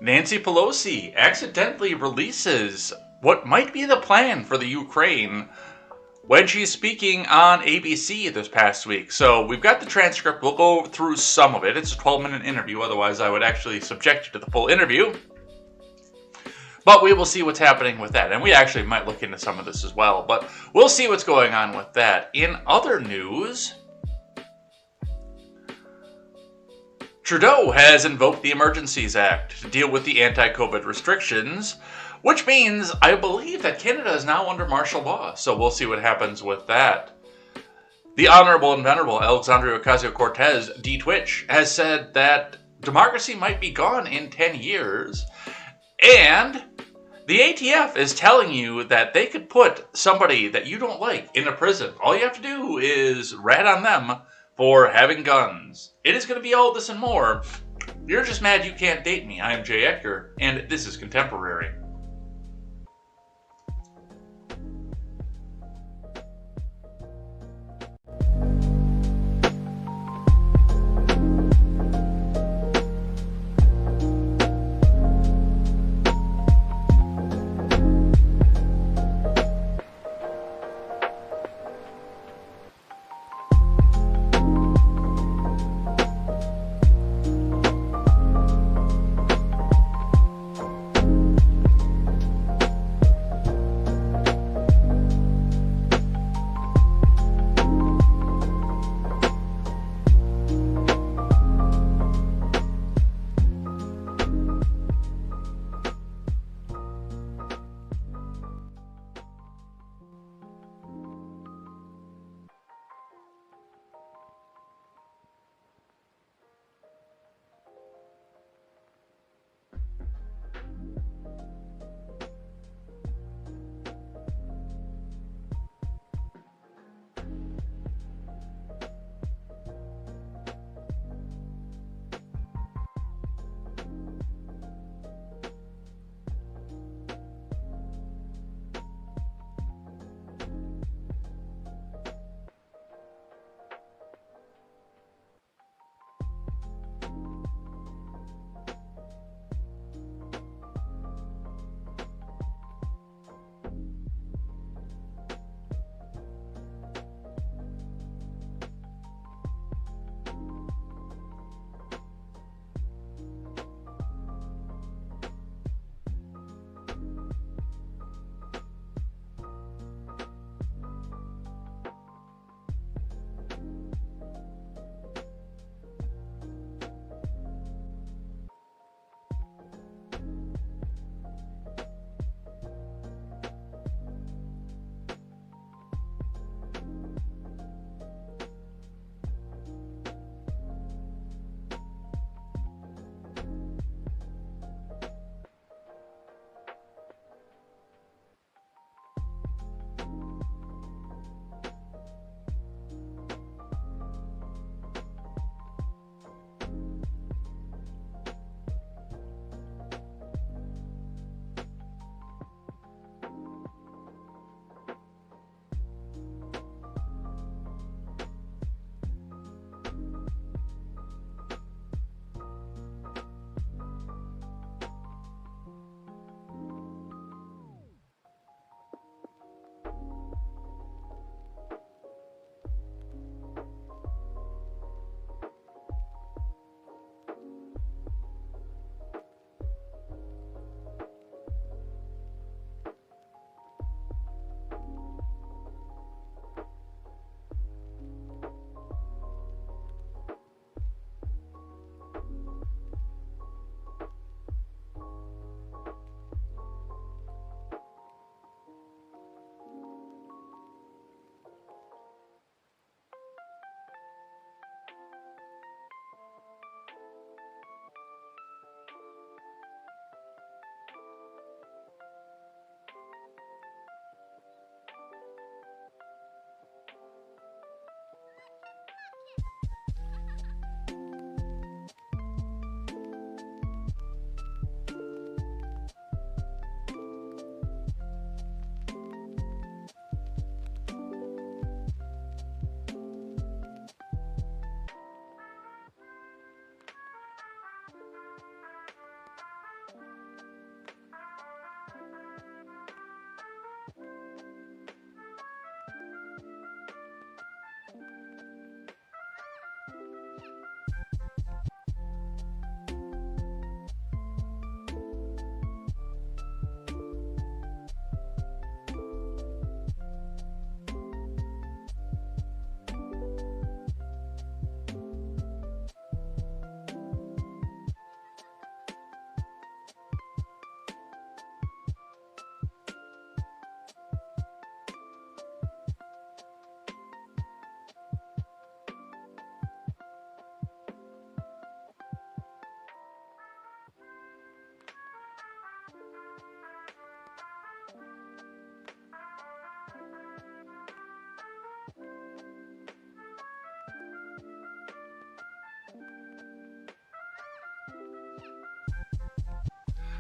Nancy Pelosi accidentally releases what might be the plan for the Ukraine when she's speaking on ABC this past week. So we've got the transcript. We'll go through some of it. It's a 12-minute interview. Otherwise, I would actually subject you to the full interview. But we will see what's happening with that. And we actually might look into some of this as well. But we'll see what's going on with that. In other news, Trudeau has invoked the Emergencies Act to deal with the anti-COVID restrictions, which means I believe that Canada is now under martial law. So we'll see what happens with that. The Honorable and Venerable Alexandria Ocasio-Cortez, D-Twitch, has said that democracy might be gone in 10 years. And the ATF is telling you that they could put somebody that you don't like in a prison. All you have to do is rat on them for having guns. It is going to be all this and more. You're just mad you can't date me. I am Jay Edgar, and this is Contemporary.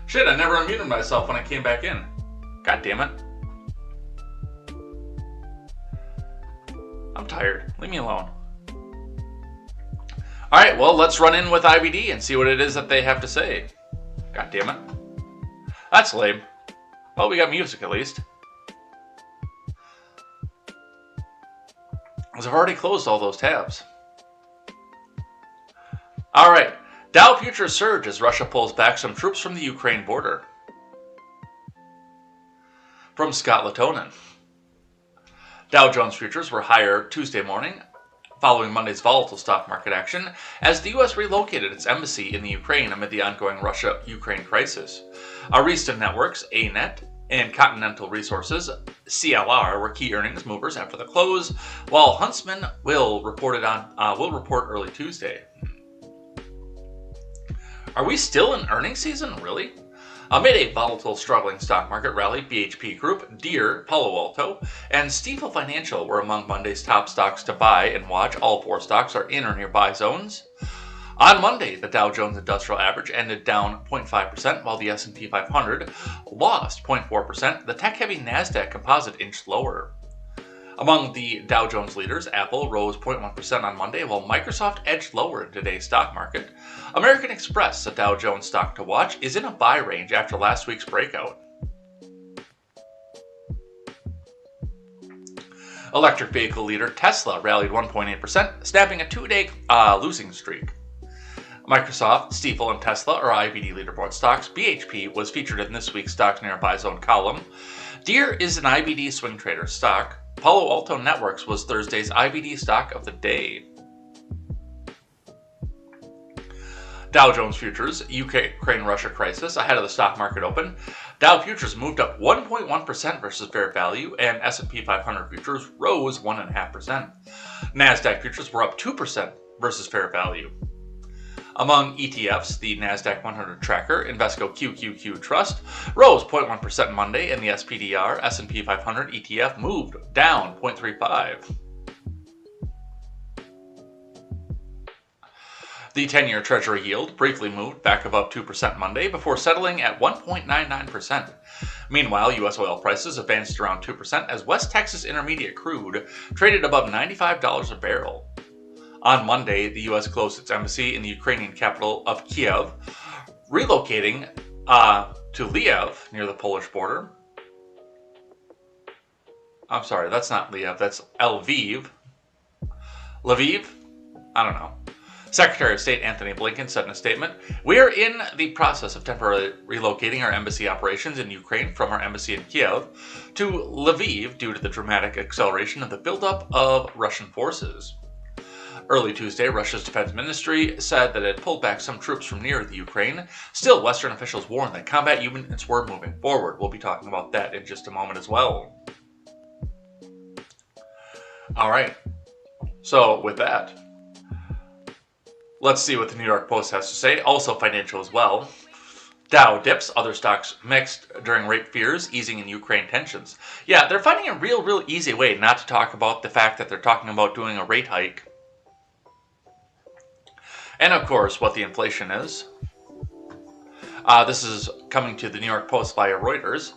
Shit, I never unmuted myself when I came back in. God damn it. I'm tired. Leave me alone. Alright, well, let's run in with IBD and see what it is that they have to say. God damn it. That's lame. Well, we got music at least. Because I've already closed all those tabs. Alright. Dow futures surge as Russia pulls back some troops from the Ukraine border. From Scott Latonin. Dow Jones futures were higher Tuesday morning, following Monday's volatile stock market action, as the U.S. relocated its embassy in the Ukraine amid the ongoing Russia-Ukraine crisis. Arista Networks, ANET, and Continental Resources, CLR, were key earnings movers after the close, while Huntsman will report early Tuesday. Are we still in earnings season? Really? Amid a volatile, struggling stock market rally, BHP Group, Deere, Palo Alto, and Stifel Financial were among Monday's top stocks to buy and watch. All four stocks are in or near buy zones. On Monday, the Dow Jones Industrial Average ended down 0.5%, while the S&P 500 lost 0.4%. The tech-heavy NASDAQ Composite inched lower. Among the Dow Jones leaders, Apple rose 0.1% on Monday, while Microsoft edged lower in today's stock market. American Express, a Dow Jones stock to watch, is in a buy range after last week's breakout. Electric vehicle leader Tesla rallied 1.8%, snapping a two-day losing streak. Microsoft, Stifel, and Tesla are IBD leaderboard stocks. BHP was featured in this week's Stocks Near Buy Zone column. Deere is an IBD swing trader stock. Palo Alto Networks was Thursday's IBD stock of the day. Dow Jones futures, Ukraine-Russia crisis ahead of the stock market open. Dow futures moved up 1.1% versus fair value, and S&P 500 futures rose 1.5%. NASDAQ futures were up 2% versus fair value. Among ETFs, the NASDAQ 100 tracker, Invesco QQQ Trust, rose 0.1% Monday, and the SPDR S&P 500 ETF moved down 0.35%. The 10-year Treasury yield briefly moved back above 2% Monday before settling at 1.99%. Meanwhile, U.S. oil prices advanced around 2% as West Texas Intermediate crude traded above $95 a barrel. On Monday, the U.S. closed its embassy in the Ukrainian capital of Kiev, relocating to Lviv, near the Polish border. I'm sorry, that's not Lviv, that's Lviv. Lviv? I don't know. Secretary of State Antony Blinken said in a statement, "We are in the process of temporarily relocating our embassy operations in Ukraine from our embassy in Kiev to Lviv due to the dramatic acceleration of the buildup of Russian forces." Early Tuesday, Russia's defense ministry said that it pulled back some troops from near the Ukraine. Still, Western officials warned that combat units were moving forward. We'll be talking about that in just a moment as well. All right. So, with that, let's see what the New York Post has to say. Also financial as well. Dow dips, other stocks mixed during rate fears, easing in Ukraine tensions. Yeah, they're finding a real easy way not to talk about the fact that they're talking about doing a rate hike. And of course, what the inflation is. This is coming to the New York Post via Reuters.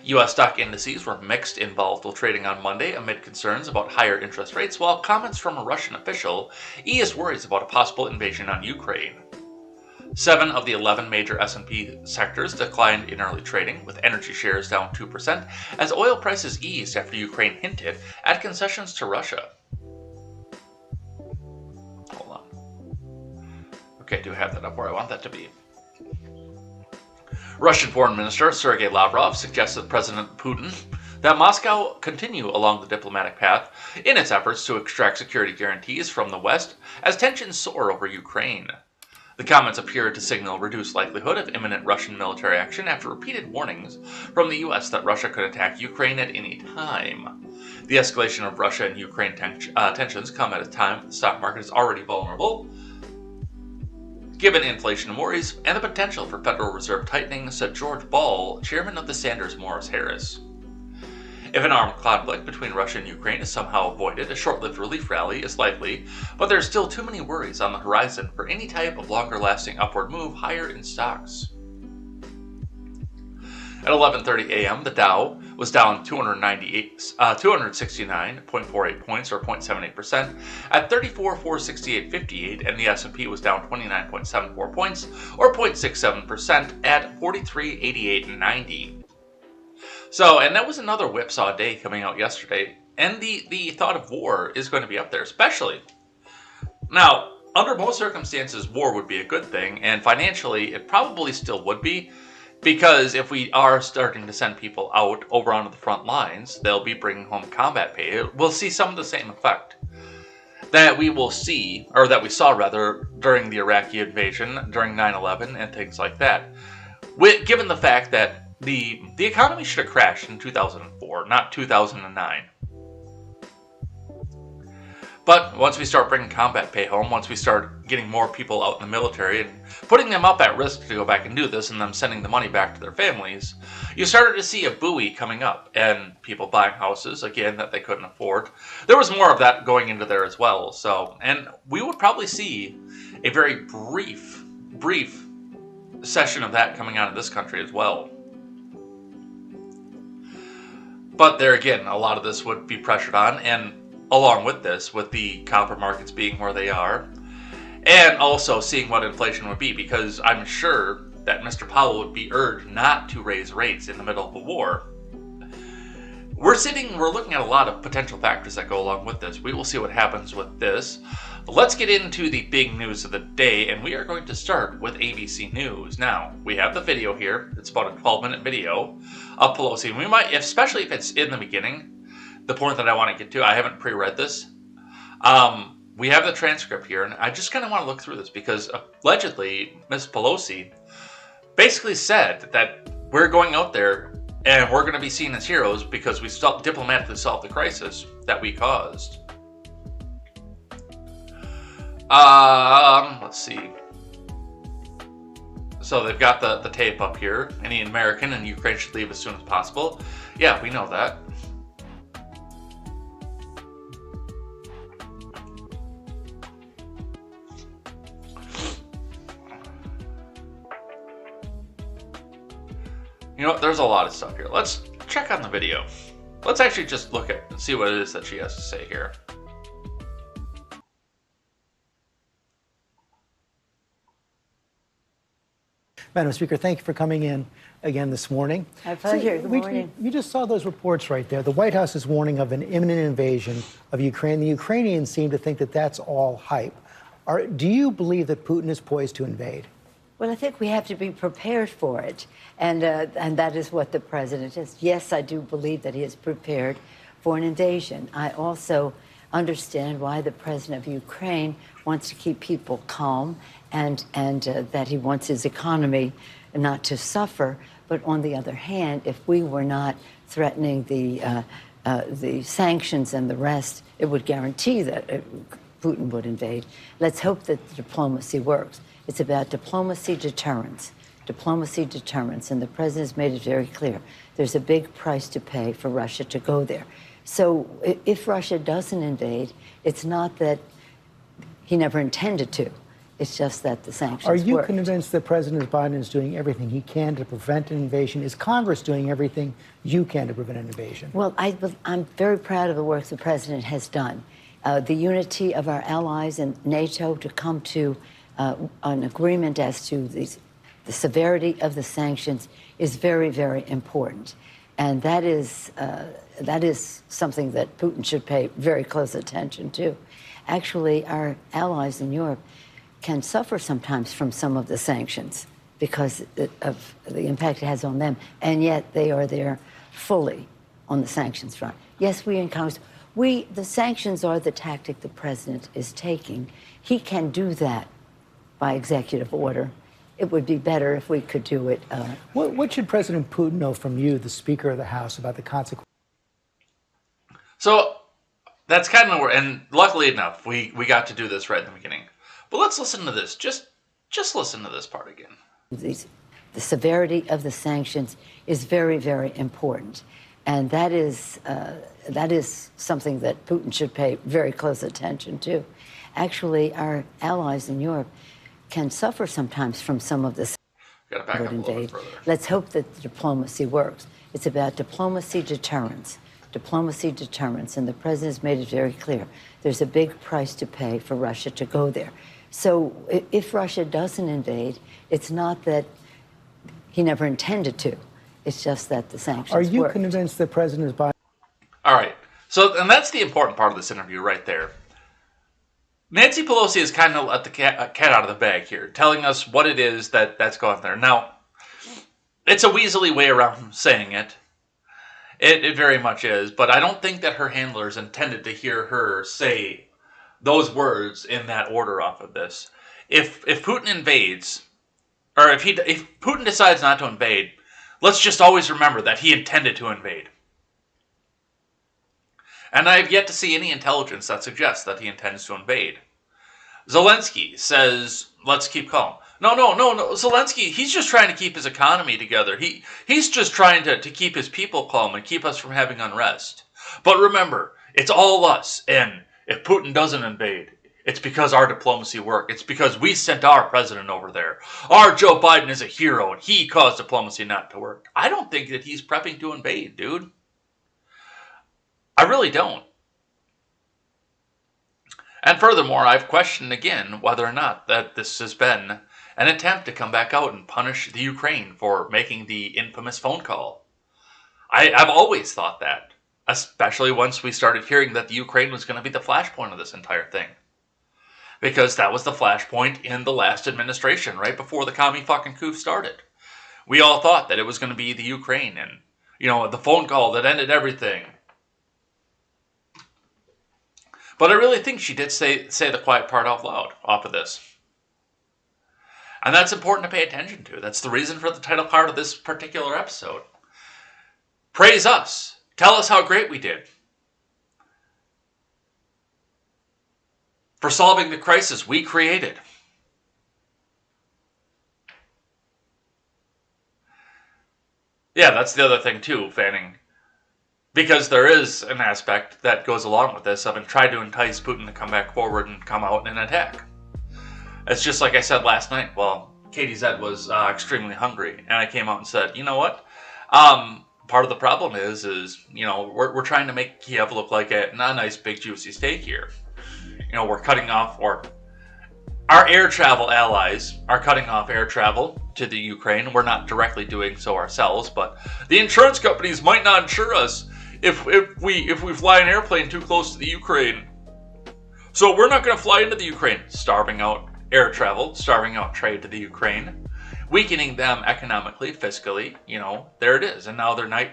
U.S. stock indices were mixed in volatile trading on Monday amid concerns about higher interest rates, while comments from a Russian official eased worries about a possible invasion on Ukraine. 7 of the 11 major S&P sectors declined in early trading, with energy shares down 2% as oil prices eased after Ukraine hinted at concessions to Russia. Hold on. Okay, I do have that up where I want that to be. Russian Foreign Minister Sergei Lavrov suggested President Putin that Moscow continue along the diplomatic path in its efforts to extract security guarantees from the West as tensions soar over Ukraine. The comments appeared to signal reduced likelihood of imminent Russian military action after repeated warnings from the U.S. that Russia could attack Ukraine at any time. The escalation of Russia and Ukraine tensions come at a time the stock market is already vulnerable, given inflation worries and the potential for Federal Reserve tightening, said George Ball, chairman of the Sanders-Morris-Harris. If an armed conflict between Russia and Ukraine is somehow avoided, a short-lived relief rally is likely, but there are still too many worries on the horizon for any type of longer-lasting upward move higher in stocks. At 11:30 a.m., the Dow was down 269.48 points, or 0.78%, at 34,468.58, and the S&P was down 29.74 points, or 0.67%, at 43,88.90. So, and that was another whipsaw day coming out yesterday, and the thought of war is going to be up there, especially. Now, under most circumstances, war would be a good thing, and financially, it probably still would be, because if we are starting to send people out over onto the front lines, they'll be bringing home combat pay. We'll see some of the same effect that we will see, or that we saw rather, during the Iraqi invasion, during 9/11, and things like that. Given the fact that the economy should have crashed in 2004, not 2009. But once we start bringing combat pay home, once we start getting more people out in the military and putting them up at risk to go back and do this, and them sending the money back to their families, you started to see a buoy coming up, and people buying houses, again, that they couldn't afford. There was more of that going into there as well. So, and we would probably see a very brief session of that coming out of this country as well. But there again, a lot of this would be pressured on, and along with this, with the copper markets being where they are, and also seeing what inflation would be, because I'm sure that Mr. Powell would be urged not to raise rates in the middle of a war. We're looking at a lot of potential factors that go along with this. We will see what happens with this. Let's get into the big news of the day, and we are going to start with ABC News. Now, we have the video here. It's about a 12-minute video of Pelosi. We might, especially if it's in the beginning, the point that I want to get to, I haven't pre-read this. We have the transcript here, and I just kind of want to look through this because allegedly Ms. Pelosi basically said that we're going out there and we're going to be seen as heroes because we diplomatically solved the crisis that we caused. Let's see. So they've got the tape up here. Any American in Ukraine should leave as soon as possible. Yeah, we know that. You know what, there's a lot of stuff here. Let's check on the video. Let's actually just look at and see what it is that she has to say here. Madam Speaker, thank you for coming in again this morning. My pleasure. Good morning. You just saw those reports right there. The White House is warning of an imminent invasion of Ukraine. The Ukrainians seem to think that that's all hype. Do you believe that Putin is poised to invade? Well, I think we have to be prepared for it, and that is what the president is. Yes, I do believe that he is prepared for an invasion. I also understand why the president of Ukraine wants to keep people calm and that he wants his economy not to suffer. But on the other hand, if we were not threatening the sanctions and the rest, it would guarantee that Putin would invade. Let's hope that the diplomacy works. It's about diplomacy deterrence, and the president has made it very clear. There's a big price to pay for Russia to go there. So if Russia doesn't invade, it's not that he never intended to. It's just that the sanctions Are you worked. convinced that President Biden is doing everything he can to prevent an invasion? Is Congress doing everything you can to prevent an invasion? Well, I'm very proud of the work the president has done. The unity of our allies in NATO to come to an agreement as to the severity of the sanctions is very, very important. And that is something that Putin should pay very close attention to. Actually, our allies in Europe can suffer sometimes from some of the sanctions because of the impact it has on them, and yet they are there fully on the sanctions front. Yes, we in Congress, the sanctions are the tactic the president is taking. He can do that by executive order. It would be better if we could do it. What should President Putin know from you, the Speaker of the House, about the consequences? So that's kind of where, and luckily enough, we got to do this right in the beginning. But let's listen to this. Just listen to this part again. The severity of the sanctions is very, very important. And that is something that Putin should pay very close attention to. Actually, our allies in Europe can suffer sometimes from some of this. Got to back up a little bit further. Let's hope that the diplomacy works. It's about diplomacy deterrence. Diplomacy deterrence. And the president's made it very clear. There's a big price to pay for Russia to go there. So if Russia doesn't invade, it's not that he never intended to. It's just that the sanctions Are you worked. convinced the president is buying? All right. So, and that's the important part of this interview right there. Nancy Pelosi has kind of let the cat out of the bag here, telling us what it is that's going there. Now, it's a weaselly way around saying it. It very much is. But I don't think that her handlers intended to hear her say those words in that order off of this. If Putin invades, or if Putin decides not to invade, let's just always remember that he intended to invade. And I have yet to see any intelligence that suggests that he intends to invade. Zelensky says, let's keep calm. No. Zelensky, he's just trying to keep his economy together. He's just trying to keep his people calm and keep us from having unrest. But remember, it's all us. And if Putin doesn't invade, it's because our diplomacy worked. It's because we sent our president over there. Our Joe Biden is a hero, and he caused diplomacy not to work. I don't think that he's prepping to invade, dude. I really don't. And furthermore, I've questioned again whether or not that this has been an attempt to come back out and punish the Ukraine for making the infamous phone call. I've always thought that, especially once we started hearing that the Ukraine was going to be the flashpoint of this entire thing. Because that was the flashpoint in the last administration, right before the commie fucking coup started. We all thought that it was going to be the Ukraine and, the phone call that ended everything. But I really think she did say the quiet part out loud off of this. And that's important to pay attention to. That's the reason for the title part of this particular episode. Praise us. Tell us how great we did. For solving the crisis we created. Yeah, that's the other thing too, Fanning. Because there is an aspect that goes along with this of trying to entice Putin to come back forward and come out in an attack. It's just like I said last night. Well, KTZed was extremely hungry, and I came out and said, you know what? Part of the problem is we're trying to make Kiev look like a nice big juicy steak here. We're cutting off, or our air travel allies are cutting off air travel to the Ukraine. We're not directly doing so ourselves, but the insurance companies might not insure us if we fly an airplane too close to the Ukraine. So we're not going to fly into the Ukraine, starving out air travel, starving out trade to the Ukraine, weakening them economically, fiscally. There it is. And now they're now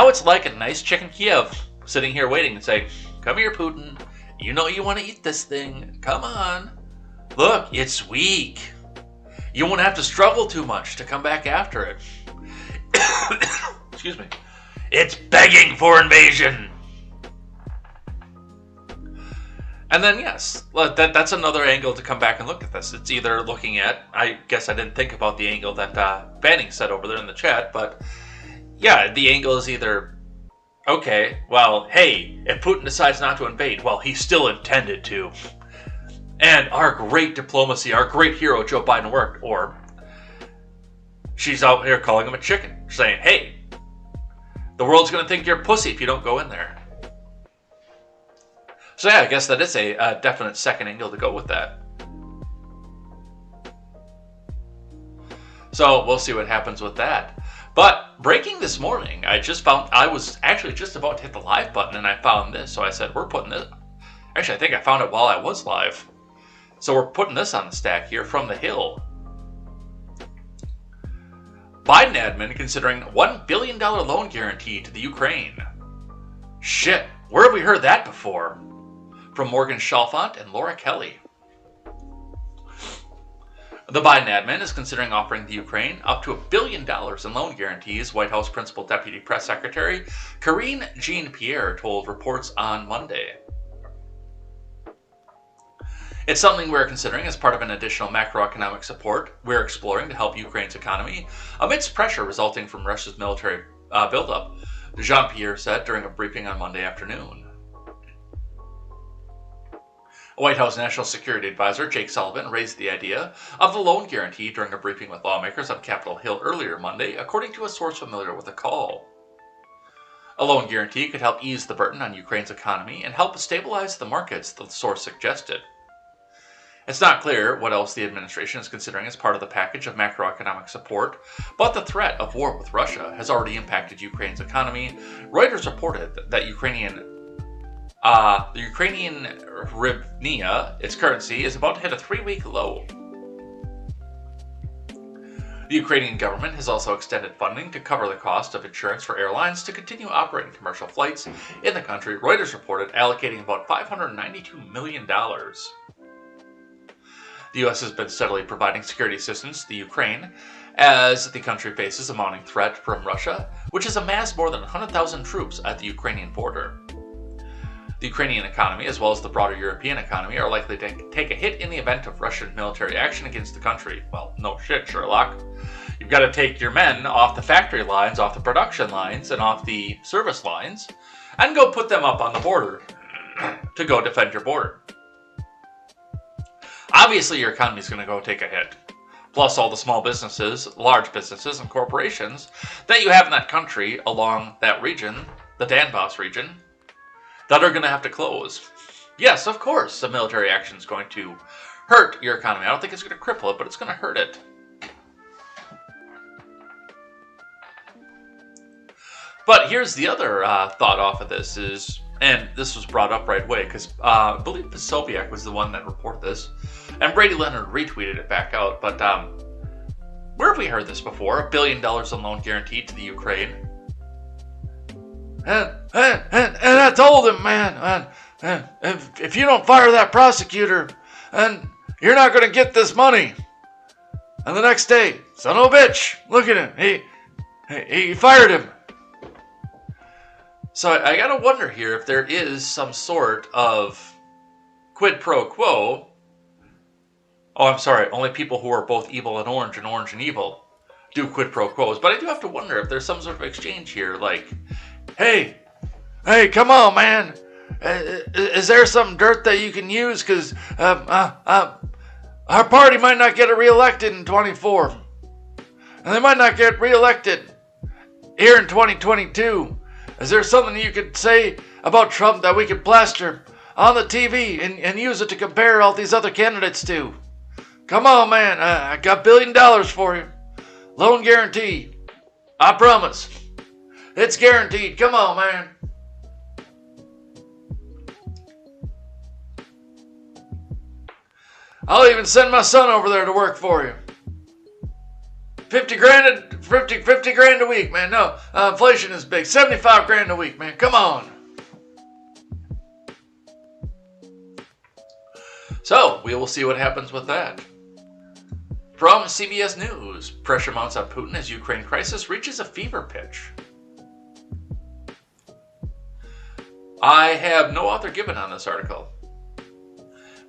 it's like a nice chicken Kiev sitting here waiting and saying, "Come here, Putin. You know you want to eat this thing. Come on. Look, it's weak. You won't have to struggle too much to come back after it." Excuse me. It's begging for invasion. And then, yes, that's another angle to come back and look at this. It's either looking at, I guess I didn't think about the angle that Fanning said over there in the chat, but yeah, the angle is either, okay, well, hey, if Putin decides not to invade, well, he still intended to. And our great diplomacy, our great hero, Joe Biden, worked. Or she's out here calling him a chicken, saying, hey, the world's going to think you're a pussy if you don't go in there. So yeah, I guess that is a definite second angle to go with that. So we'll see what happens with that. But breaking this morning, I was actually just about to hit the live button and I found this. So I said, we're putting this. Actually, I think I found it while I was live. So we're putting this on the stack here from the Hill. Biden admin considering $1 billion loan guarantee to the Ukraine. Shit, where have we heard that before? From Morgan Chalfant and Laura Kelly. The Biden admin is considering offering the Ukraine up to $1 billion in loan guarantees, White House Principal Deputy Press Secretary Karine Jean-Pierre told reports on Monday. It's something we're considering as part of an additional macroeconomic support we're exploring to help Ukraine's economy amidst pressure resulting from Russia's military buildup, Jean-Pierre said during a briefing on Monday afternoon. White House National Security Advisor Jake Sullivan raised the idea of the loan guarantee during a briefing with lawmakers on Capitol Hill earlier Monday, according to a source familiar with the call. A loan guarantee could help ease the burden on Ukraine's economy and help stabilize the markets, the source suggested. It's not clear what else the administration is considering as part of the package of macroeconomic support, but the threat of war with Russia has already impacted Ukraine's economy. Reuters reported that the Ukrainian hryvnia, its currency, is about to hit a 3-week low. The Ukrainian government has also extended funding to cover the cost of insurance for airlines to continue operating commercial flights in the country. Reuters reported allocating about $592 million. The U.S. has been steadily providing security assistance to the Ukraine as the country faces a mounting threat from Russia, which has amassed more than 100,000 troops at the Ukrainian border. The Ukrainian economy, as well as the broader European economy, are likely to take a hit in the event of Russian military action against the country. Well, no shit, Sherlock. You've got to take your men off the factory lines, off the production lines, and off the service lines, and go put them up on the border to go defend your border. Obviously, your economy is going to go take a hit. Plus all the small businesses, large businesses, and corporations that you have in that country along that region, the Donbass region, that are going to have to close. Yes, of course, a military action is going to hurt your economy. I don't think it's going to cripple it, but it's going to hurt it. But here's the other thought off of this is, and this was brought up right away, because I believe Sobiek was the one that reported this, and Brady Leonard retweeted it back out, but where have we heard this before? $1 billion in loan guaranteed to the Ukraine. And I told him, man, if you don't fire that prosecutor, and you're not going to get this money. And the next day, son of a bitch, look at him. He fired him. So I got to wonder here if there is some sort of quid pro quo. Oh, I'm sorry. Only people who are both evil and orange and evil do quid pro quos. But I do have to wonder if there's some sort of exchange here, like, Hey, come on, man. Is there some dirt that you can use? Because our party might not get reelected in 24. And they might not get reelected here in 2022. Is there something you could say about Trump that we could plaster on the TV and use it to compare all these other candidates to? Come on, man. I got $1 billion for you. Loan guarantee. I promise. It's guaranteed. Come on, man. I'll even send my son over there to work for you. 50 grand a week, man. No, inflation is big. 75 grand a week, man. Come on. So, we will see what happens with that. From CBS News, pressure mounts on Putin as Ukraine crisis reaches a fever pitch. I have no author given on this article.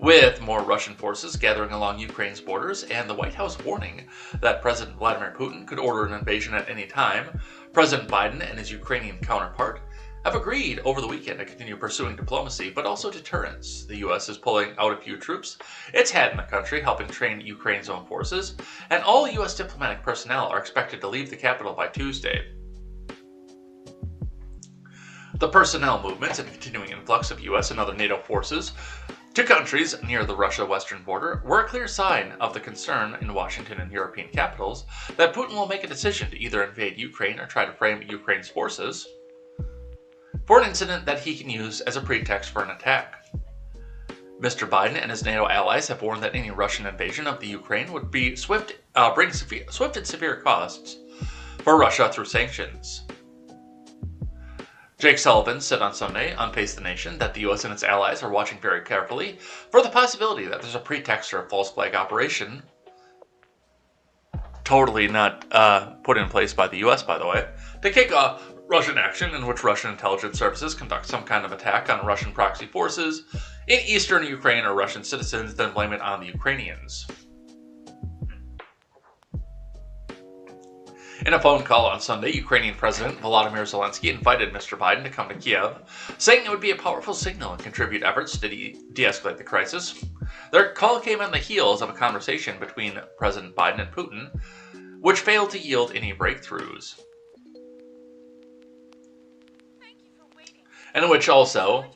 With more Russian forces gathering along Ukraine's borders and the White House warning that President Vladimir Putin could order an invasion at any time, President Biden and his Ukrainian counterpart have agreed over the weekend to continue pursuing diplomacy, but also deterrence. The U.S. is pulling out a few troops it's had in the country, helping train Ukraine's own forces, and all U.S. diplomatic personnel are expected to leave the capital by Tuesday. The personnel movements and continuing influx of U.S. and other NATO forces to countries near the Russia-Western border were a clear sign of the concern in Washington and European capitals that Putin will make a decision to either invade Ukraine or try to frame Ukraine's forces for an incident that he can use as a pretext for an attack. Mr. Biden and his NATO allies have warned that any Russian invasion of the Ukraine would be bring swift and severe costs for Russia through sanctions. Jake Sullivan said on Sunday on Face the Nation that the U.S. and its allies are watching very carefully for the possibility that there's a pretext or a false flag operation, totally not put in place by the U.S., by the way, to kick off Russian action in which Russian intelligence services conduct some kind of attack on Russian proxy forces in eastern Ukraine or Russian citizens, then blame it on the Ukrainians. In a phone call on Sunday, Ukrainian President Volodymyr Zelensky invited Mr. Biden to come to Kiev, saying it would be a powerful signal and contribute efforts to de-escalate the crisis. Their call came on the heels of a conversation between President Biden and Putin, which failed to yield any breakthroughs. And in which also,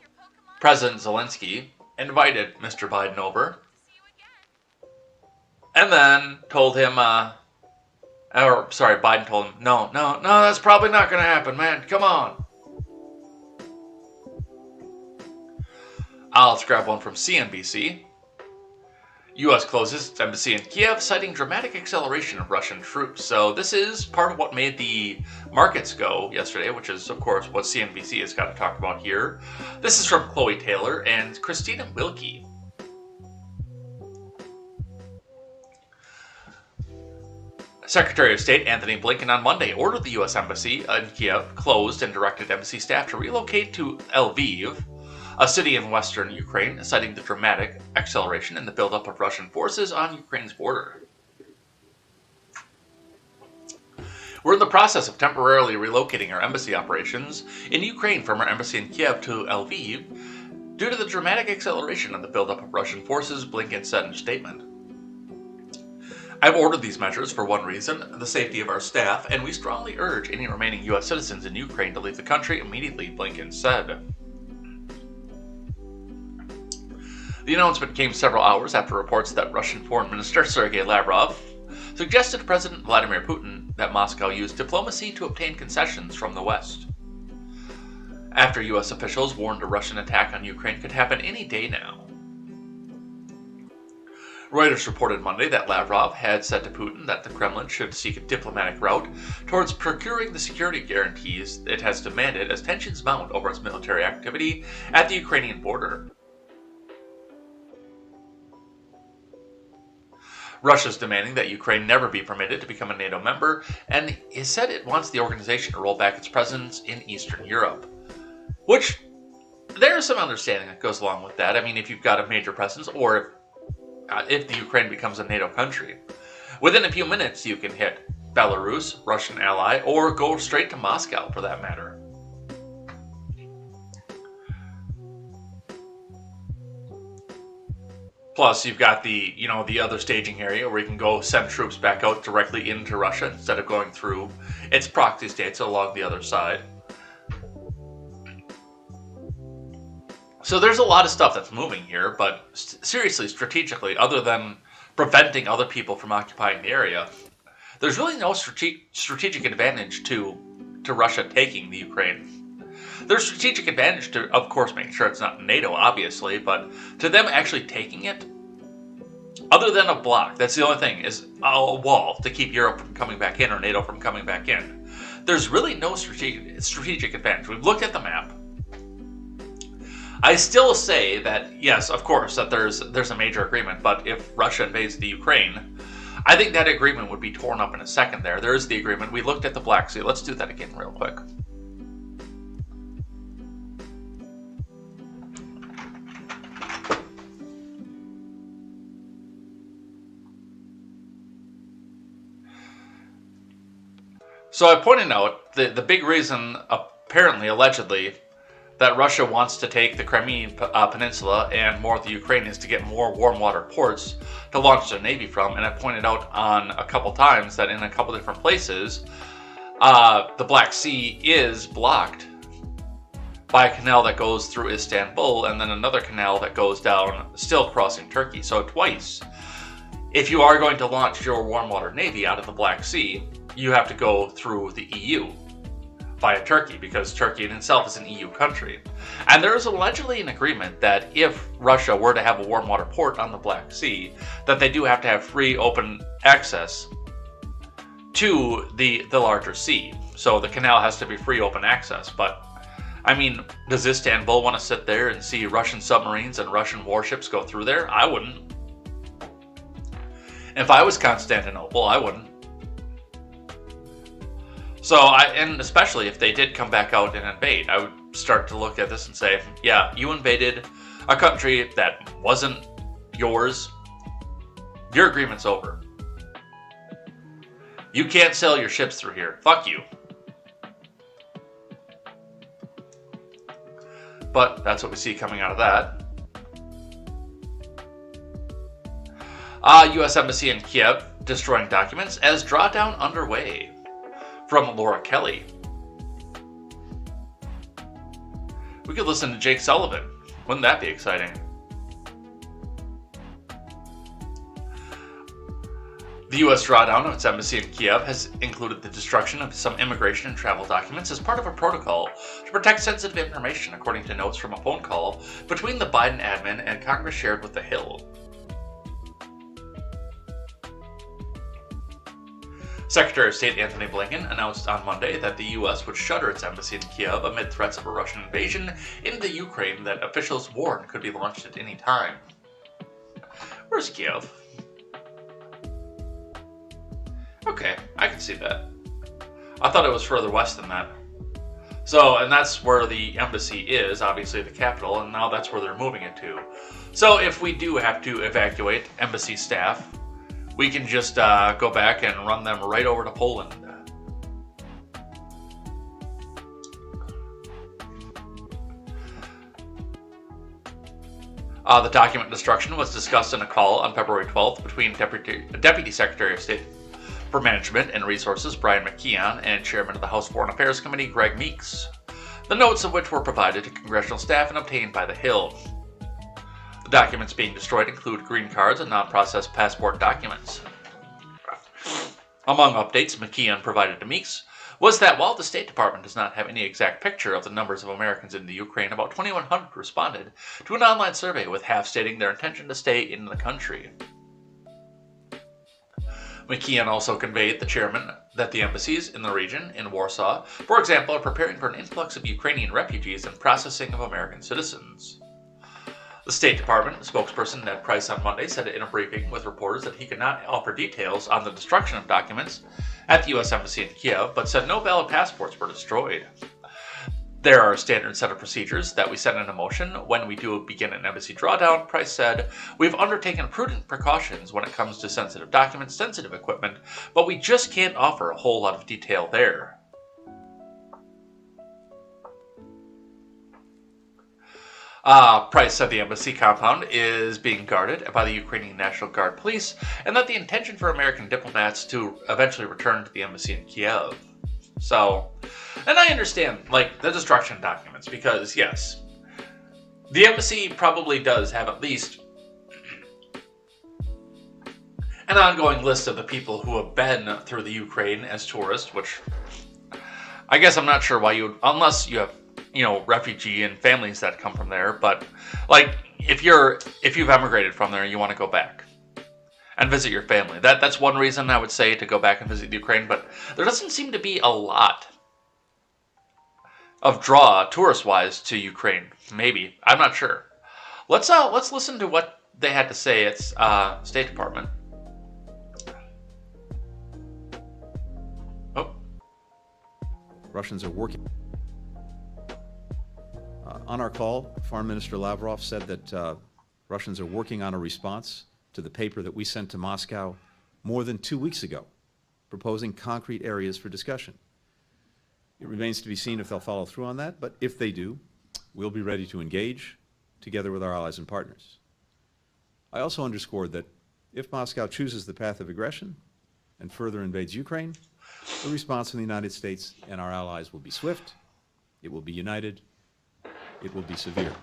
President Zelensky invited Mr. Biden over, and then told him, Biden told him, no, that's probably not going to happen, man. Come on. Let's grab one from CNBC. U.S. closes its embassy in Kiev, citing dramatic acceleration of Russian troops. So this is part of what made the markets go yesterday, which is, of course, what CNBC has got to talk about here. This is from Chloe Taylor and Christina Wilkie. Secretary of State Anthony Blinken on Monday ordered the U.S. Embassy in Kiev closed and directed embassy staff to relocate to Lviv, a city in western Ukraine, citing the dramatic acceleration in the buildup of Russian forces on Ukraine's border. We're in the process of temporarily relocating our embassy operations in Ukraine from our embassy in Kiev to Lviv due to the dramatic acceleration in the buildup of Russian forces, Blinken said in a statement. I've ordered these measures for one reason, the safety of our staff, and we strongly urge any remaining U.S. citizens in Ukraine to leave the country immediately, Blinken said. The announcement came several hours after reports that Russian Foreign Minister Sergei Lavrov suggested to President Vladimir Putin that Moscow use diplomacy to obtain concessions from the West. After U.S. officials warned a Russian attack on Ukraine could happen any day now. Reuters reported Monday that Lavrov had said to Putin that the Kremlin should seek a diplomatic route towards procuring the security guarantees it has demanded as tensions mount over its military activity at the Ukrainian border. Russia's demanding that Ukraine never be permitted to become a NATO member, and has said it wants the organization to roll back its presence in Eastern Europe. Which, there is some understanding that goes along with that. I mean, if you've got a major presence, or if the Ukraine becomes a NATO country, within a few minutes you can hit Belarus, Russian ally, or go straight to Moscow for that matter. Plus, you've got the other staging area where you can go send troops back out directly into Russia instead of going through its proxy states along the other side. So there's a lot of stuff that's moving here, but seriously, strategically, other than preventing other people from occupying the area, there's really no strategic advantage to Russia taking the Ukraine. There's strategic advantage to, of course, making sure it's not NATO, obviously, but to them actually taking it, other than a block, that's the only thing, is a wall to keep Europe from coming back in or NATO from coming back in. There's really no strategic advantage. We've looked at the map. I still say that, yes, of course, that there's a major agreement, but if Russia invades the Ukraine, I think that agreement would be torn up in a second there. There is the agreement. We looked at the Black Sea. Let's do that again real quick. So I pointed out the big reason, apparently, allegedly, that Russia wants to take the Crimean Peninsula and more of the Ukraine is to get more warm water ports to launch their navy from. And I pointed out on a couple times that in a couple different places, the Black Sea is blocked by a canal that goes through Istanbul and then another canal that goes down, still crossing Turkey. So twice, if you are going to launch your warm water navy out of the Black Sea, you have to go through the EU via Turkey, because Turkey in itself is an EU country. And there is allegedly an agreement that if Russia were to have a warm water port on the Black Sea, that they do have to have free open access to the larger sea. So the canal has to be free open access. But I mean, does Istanbul want to sit there and see Russian submarines and Russian warships go through there? I wouldn't. If I was Constantinople, I wouldn't. So, and especially if they did come back out and invade, I would start to look at this and say, yeah, you invaded a country that wasn't yours. Your agreement's over. You can't sail your ships through here. Fuck you. But that's what we see coming out of that. U.S. Embassy in Kiev destroying documents as drawdown underway. From Laura Kelly. We could listen to Jake Sullivan. Wouldn't that be exciting? The U.S. drawdown of its embassy in Kiev has included the destruction of some immigration and travel documents as part of a protocol to protect sensitive information, according to notes from a phone call between the Biden admin and Congress shared with The Hill. Secretary of State Antony Blinken announced on Monday that the U.S. would shutter its embassy in Kiev amid threats of a Russian invasion into Ukraine that officials warned could be launched at any time. Where's Kiev? Okay, I can see that. I thought it was further west than that. So, and that's where the embassy is, obviously the capital, and now that's where they're moving it to. So if we do have to evacuate embassy staff, we can just go back and run them right over to Poland. The document destruction was discussed in a call on February 12th between Deputy Secretary of State for Management and Resources Brian McKeon and Chairman of the House Foreign Affairs Committee Greg Meeks, the notes of which were provided to congressional staff and obtained by The Hill. The documents being destroyed include green cards and non-processed passport documents. Among updates McKeon provided to Meeks was that while the State Department does not have any exact picture of the numbers of Americans in the Ukraine, about 2,100 responded to an online survey with half stating their intention to stay in the country. McKeon also conveyed the chairman that the embassies in the region, in Warsaw, for example, are preparing for an influx of Ukrainian refugees and processing of American citizens. The State Department spokesperson Ned Price on Monday said in a briefing with reporters that he could not offer details on the destruction of documents at the U.S. Embassy in Kiev, but said no valid passports were destroyed. There are a standard set of procedures that we set into motion when we do begin an embassy drawdown, Price said. We've undertaken prudent precautions when it comes to sensitive documents, sensitive equipment, but we just can't offer a whole lot of detail there. Price said the embassy compound is being guarded by the Ukrainian National Guard police and that the intention for American diplomats to eventually return to the embassy in Kiev. So, and I understand, like, the destruction documents, because, yes, the embassy probably does have at least an ongoing list of the people who have been through the Ukraine as tourists, which I guess I'm not sure why you would, unless you have, refugee and families that come from there, but, like, if you've emigrated from there, you want to go back and visit your family. That's one reason I would say to go back and visit Ukraine, but there doesn't seem to be a lot of draw tourist-wise to Ukraine. Maybe. I'm not sure. Let's listen to what they had to say at State Department. Oh. Russians are working. On our call, Foreign Minister Lavrov said that Russians are working on a response to the paper that we sent to Moscow more than 2 weeks ago, proposing concrete areas for discussion. It remains to be seen if they'll follow through on that, but if they do, we'll be ready to engage together with our allies and partners. I also underscored that if Moscow chooses the path of aggression and further invades Ukraine, the response from the United States and our allies will be swift, it will be united, it will be severe.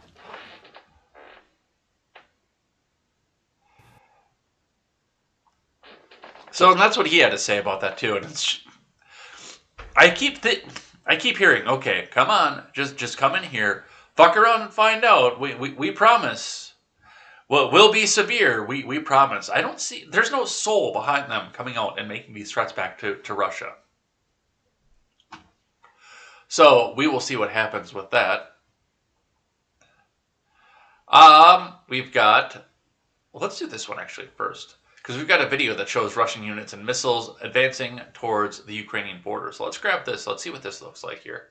So, and that's what he had to say about that too. And I keep hearing, okay, come on, just come in here, fuck around and find out. We promise. Well, we'll be severe. We promise. I don't see. There's no soul behind them coming out and making these threats back to Russia. So we will see what happens with that. We've got. Well, let's do this one actually first, because we've got a video that shows Russian units and missiles advancing towards the Ukrainian border. So let's grab this. Let's see what this looks like here.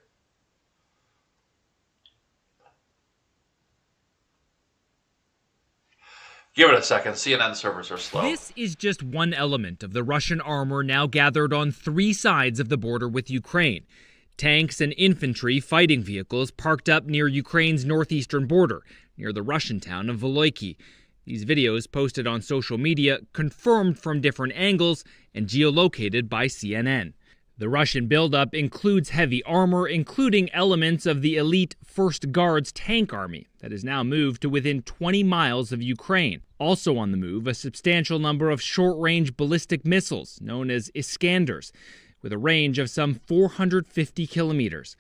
Give it a second. CNN servers are slow. This is just one element of the Russian armor now gathered on 3 sides of the border with Ukraine. Tanks and infantry fighting vehicles parked up near Ukraine's northeastern border, near the Russian town of Voloiki. These videos, posted on social media, confirmed from different angles and geolocated by CNN. The Russian buildup includes heavy armor, including elements of the elite 1st Guards tank army that has now moved to within 20 miles of Ukraine. Also on the move, a substantial number of short-range ballistic missiles, known as Iskanders, with a range of some 450 kilometers.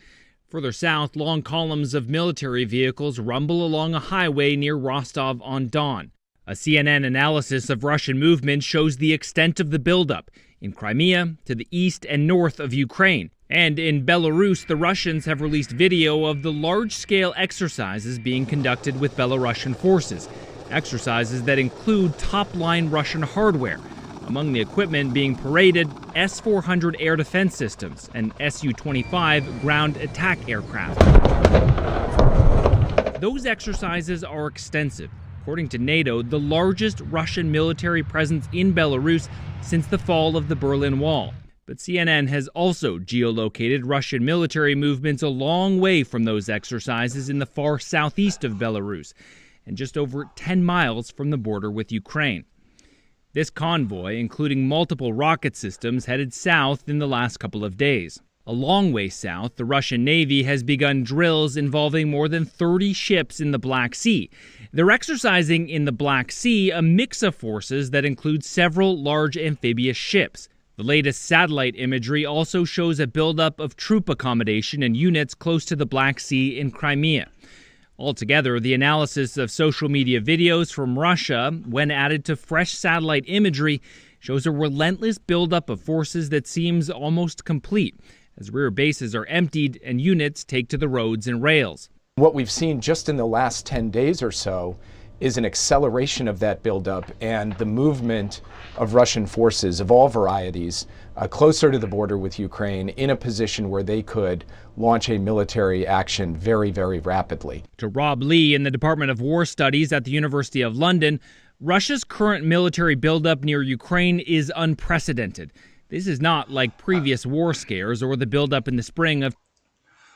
Further south, long columns of military vehicles rumble along a highway near Rostov-on-Don. A CNN analysis of Russian movement shows the extent of the buildup in Crimea, to the east and north of Ukraine. And in Belarus, the Russians have released video of the large-scale exercises being conducted with Belarusian forces, exercises that include top-line Russian hardware. Among the equipment being paraded, S-400 air defense systems and Su-25 ground attack aircraft. Those exercises are extensive. According to NATO, the largest Russian military presence in Belarus since the fall of the Berlin Wall. But CNN has also geolocated Russian military movements a long way from those exercises in the far southeast of Belarus, and just over 10 miles from the border with Ukraine. This convoy, including multiple rocket systems, headed south in the last couple of days. A long way south, the Russian Navy has begun drills involving more than 30 ships in the Black Sea. They're exercising in the Black Sea a mix of forces that include several large amphibious ships. The latest satellite imagery also shows a buildup of troop accommodation and units close to the Black Sea in Crimea. Altogether, the analysis of social media videos from Russia, when added to fresh satellite imagery, shows a relentless buildup of forces that seems almost complete, as rear bases are emptied and units take to the roads and rails. What we've seen just in the last 10 days or so is an acceleration of that buildup and the movement of Russian forces of all varieties closer to the border with Ukraine in a position where they could launch a military action very, very rapidly. To Rob Lee in the Department of War Studies at the University of London, Russia's current military buildup near Ukraine is unprecedented. This is not like previous war scares or the buildup in the spring of...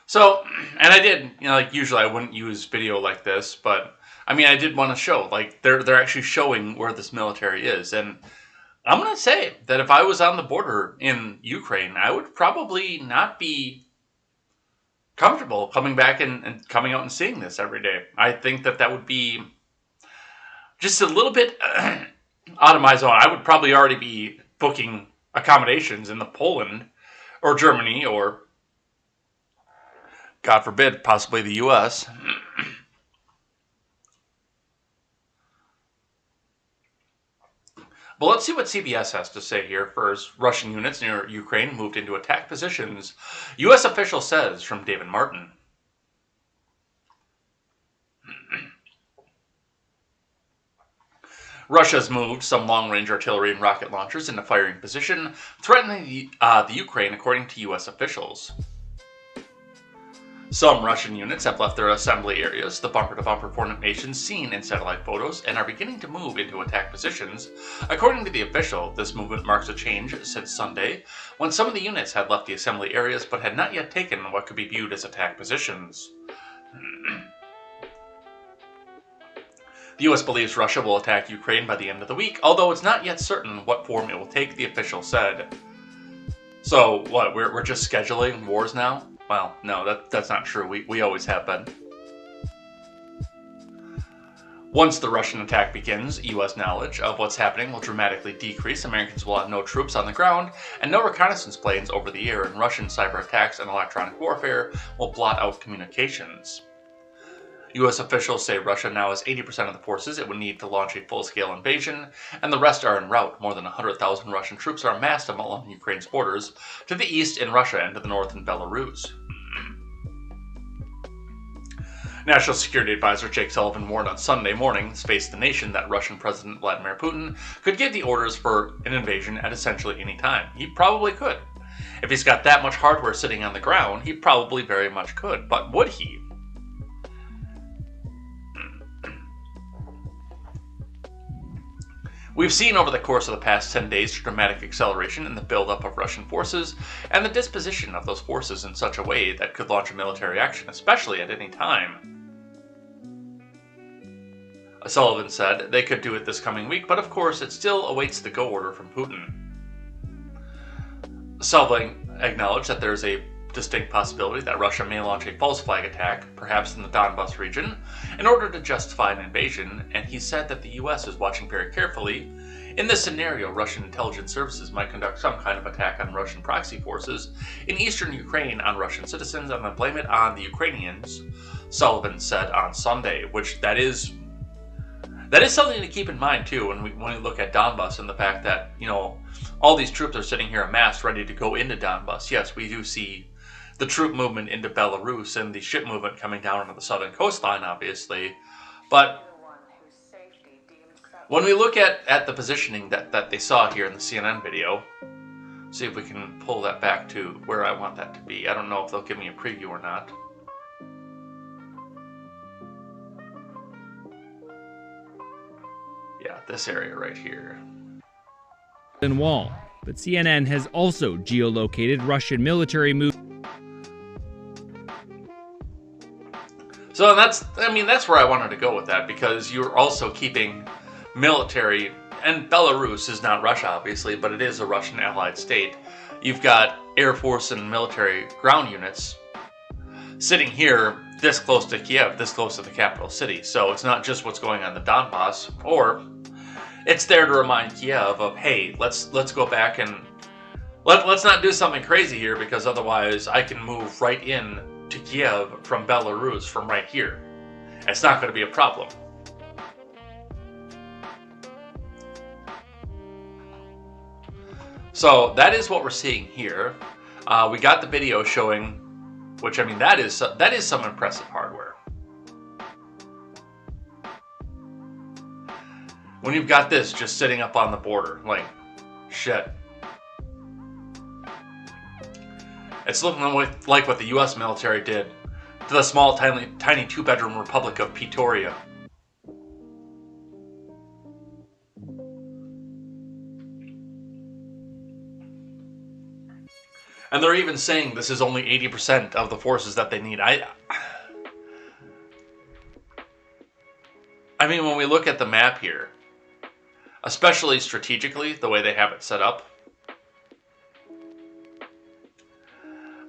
So, and I did, like usually I wouldn't use video like this, but I mean, I did want to show, like they're actually showing where this military is. And I'm going to say that if I was on the border in Ukraine, I would probably not be comfortable coming back and coming out and seeing this every day. I think that would be just a little bit out of my zone. I would probably already be booking accommodations in the Poland or Germany or, God forbid, possibly the U.S. But let's see what CBS has to say here. First, Russian units near Ukraine moved into attack positions. U.S. official says from David Martin. Russia's moved some long-range artillery and rocket launchers into firing position, threatening the Ukraine, according to U.S. officials. Some Russian units have left their assembly areas, the bumper-to-bumper formations seen in satellite photos, and are beginning to move into attack positions. According to the official, this movement marks a change since Sunday, when some of the units had left the assembly areas but had not yet taken what could be viewed as attack positions. The U.S. believes Russia will attack Ukraine by the end of the week, although it's not yet certain what form it will take, the official said. So, what, we're just scheduling wars now? Well, no, that's not true. We always have been. Once the Russian attack begins, U.S. knowledge of what's happening will dramatically decrease. Americans will have no troops on the ground and no reconnaissance planes over the air, and Russian cyber attacks and electronic warfare will blot out communications. U.S. officials say Russia now has 80% of the forces it would need to launch a full-scale invasion, and the rest are en route. More than 100,000 Russian troops are amassed along Ukraine's borders, to the east in Russia and to the north in Belarus. National Security Advisor Jake Sullivan warned on Sunday morning, Face the Nation, that Russian President Vladimir Putin could give the orders for an invasion at essentially any time. He probably could. If he's got that much hardware sitting on the ground, he probably very much could. But would he? We've seen over the course of the past 10 days dramatic acceleration in the buildup of Russian forces and the disposition of those forces in such a way that could launch a military action, especially at any time. Sullivan said they could do it this coming week, but of course it still awaits the go order from Putin. Sullivan acknowledged that there is a distinct possibility that Russia may launch a false flag attack, perhaps in the Donbas region, in order to justify an invasion, and he said that the U.S. is watching very carefully. In this scenario, Russian intelligence services might conduct some kind of attack on Russian proxy forces in eastern Ukraine on Russian citizens and then blame it on the Ukrainians, Sullivan said on Sunday, which that is something to keep in mind too when we look at Donbas and the fact that, all these troops are sitting here amassed ready to go into Donbas. Yes, we do see the troop movement into Belarus and the ship movement coming down onto the southern coastline, obviously. But when we look at the positioning that they saw here in the CNN video, see if we can pull that back to where I want that to be. I don't know if they'll give me a preview or not. Yeah, this area right here. Wall, but CNN has also geolocated Russian military moves. So that's where I wanted to go with that, because you're also keeping military, and Belarus is not Russia obviously, but it is a Russian allied state. You've got Air Force and military ground units sitting here this close to Kiev, this close to the capital city. So it's not just what's going on in the Donbas, or it's there to remind Kiev of, hey, let's go back and let's not do something crazy here, because otherwise I can move right in to Kiev from Belarus from right here. It's not going to be a problem. So that is what we're seeing here. We got the video showing, which that is some impressive hardware. When you've got this just sitting up on the border, like, shit. It's looking like what the U.S. military did to the small, tiny two-bedroom Republic of Pretoria. And they're even saying this is only 80% of the forces that they need. When we look at the map here, especially strategically, the way they have it set up,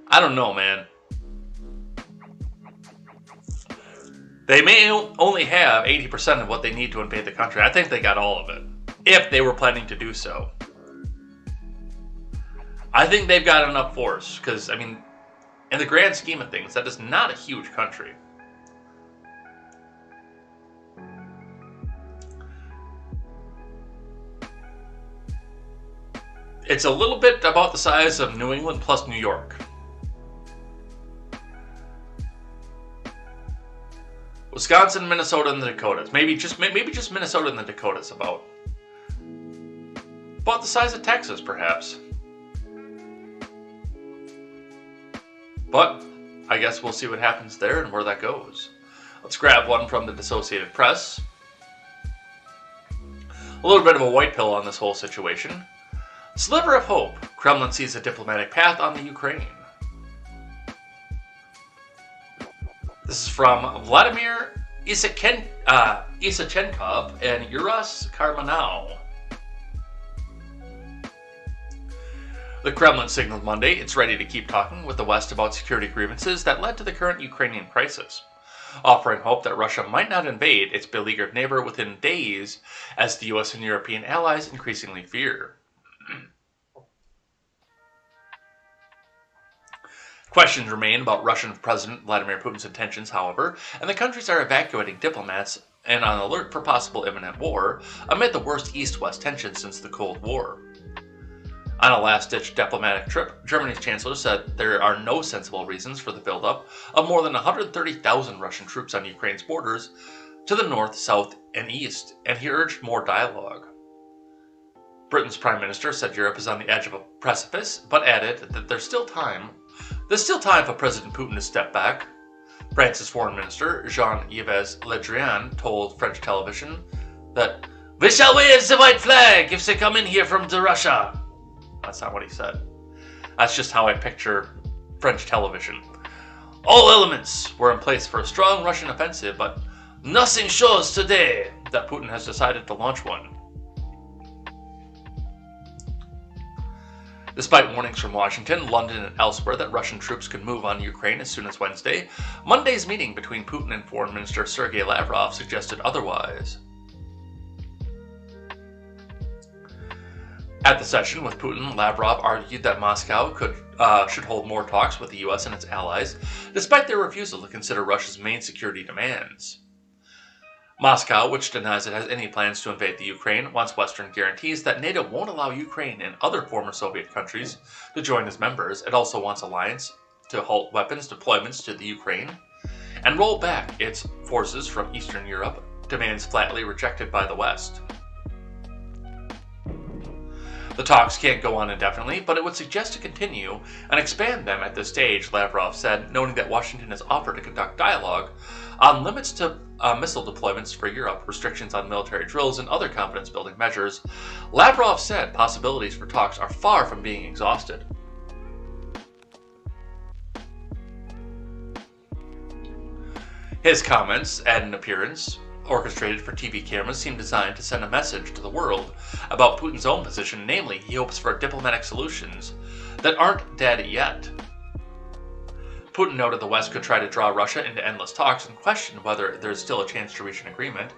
I don't know, man. They may only have 80% of what they need to invade the country. I think they got all of it, if they were planning to do so. I think they've got enough force, because, in the grand scheme of things, that is not a huge country. It's a little bit about the size of New England plus New York. Wisconsin, Minnesota, and the Dakotas. Maybe just Minnesota and the Dakotas about the size of Texas, perhaps. But I guess we'll see what happens there and where that goes. Let's grab one from the Associated Press. A little bit of a white pill on this whole situation. Sliver of hope. Kremlin sees a diplomatic path on the Ukraine. This is from Vladimir Isachenkov and Uras Karmanow. The Kremlin signaled Monday it's ready to keep talking with the West about security grievances that led to the current Ukrainian crisis, offering hope that Russia might not invade its beleaguered neighbor within days, as the U.S. and European allies increasingly fear. Questions remain about Russian President Vladimir Putin's intentions, however, and the countries are evacuating diplomats and on alert for possible imminent war amid the worst East-West tension since the Cold War. On a last-ditch diplomatic trip, Germany's chancellor said there are no sensible reasons for the buildup of more than 130,000 Russian troops on Ukraine's borders to the north, south, and east, and he urged more dialogue. Britain's prime minister said Europe is on the edge of a precipice, but added that there's still time for President Putin to step back. France's foreign minister, Jean-Yves Le Drian, told French television that We shall wave the white flag if they come in here from the Russia. That's not what he said. That's just how I picture French television. All elements were in place for a strong Russian offensive, but nothing shows today that Putin has decided to launch one. Despite warnings from Washington, London, and elsewhere that Russian troops could move on Ukraine as soon as Wednesday, Monday's meeting between Putin and Foreign Minister Sergei Lavrov suggested otherwise. At the session with Putin, Lavrov argued that Moscow should hold more talks with the U.S. and its allies, despite their refusal to consider Russia's main security demands. Moscow, which denies it has any plans to invade the Ukraine, wants Western guarantees that NATO won't allow Ukraine and other former Soviet countries to join as members. It also wants alliance to halt weapons deployments to the Ukraine and roll back its forces from Eastern Europe, demands flatly rejected by the West. The talks can't go on indefinitely, but it would suggest to continue and expand them at this stage, Lavrov said, noting that Washington has offered to conduct dialogue on limits to missile deployments for Europe, restrictions on military drills, and other confidence-building measures. Lavrov said possibilities for talks are far from being exhausted. His comments at an appearance orchestrated for TV cameras seem designed to send a message to the world about Putin's own position, namely, he hopes for diplomatic solutions that aren't dead yet. Putin noted the West could try to draw Russia into endless talks and questioned whether there is still a chance to reach an agreement.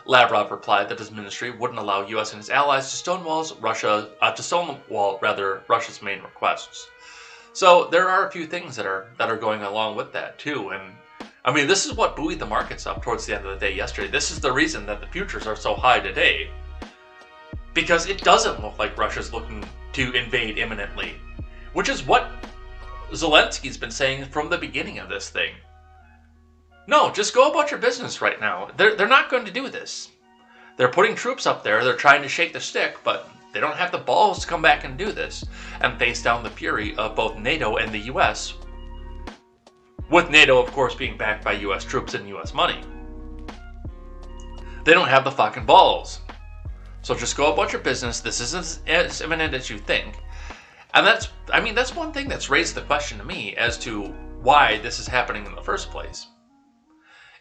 Lavrov replied that his ministry wouldn't allow U.S. and its allies to stonewall Russia's main requests. So there are a few things that are going along with that too, and I mean, this is what buoyed the markets up towards the end of the day yesterday. This is the reason that the futures are so high today. Because it doesn't look like Russia's looking to invade imminently. Which is what Zelensky's been saying from the beginning of this thing. No, just go about your business right now. They're not going to do this. They're putting troops up there. They're trying to shake the stick, but they don't have the balls to come back and do this and face down the fury of both NATO and the U.S., with NATO, of course, being backed by U.S. troops and U.S. money. They don't have the fucking balls. So just go about your business. This isn't as imminent as you think. And that's one thing that's raised the question to me as to why this is happening in the first place.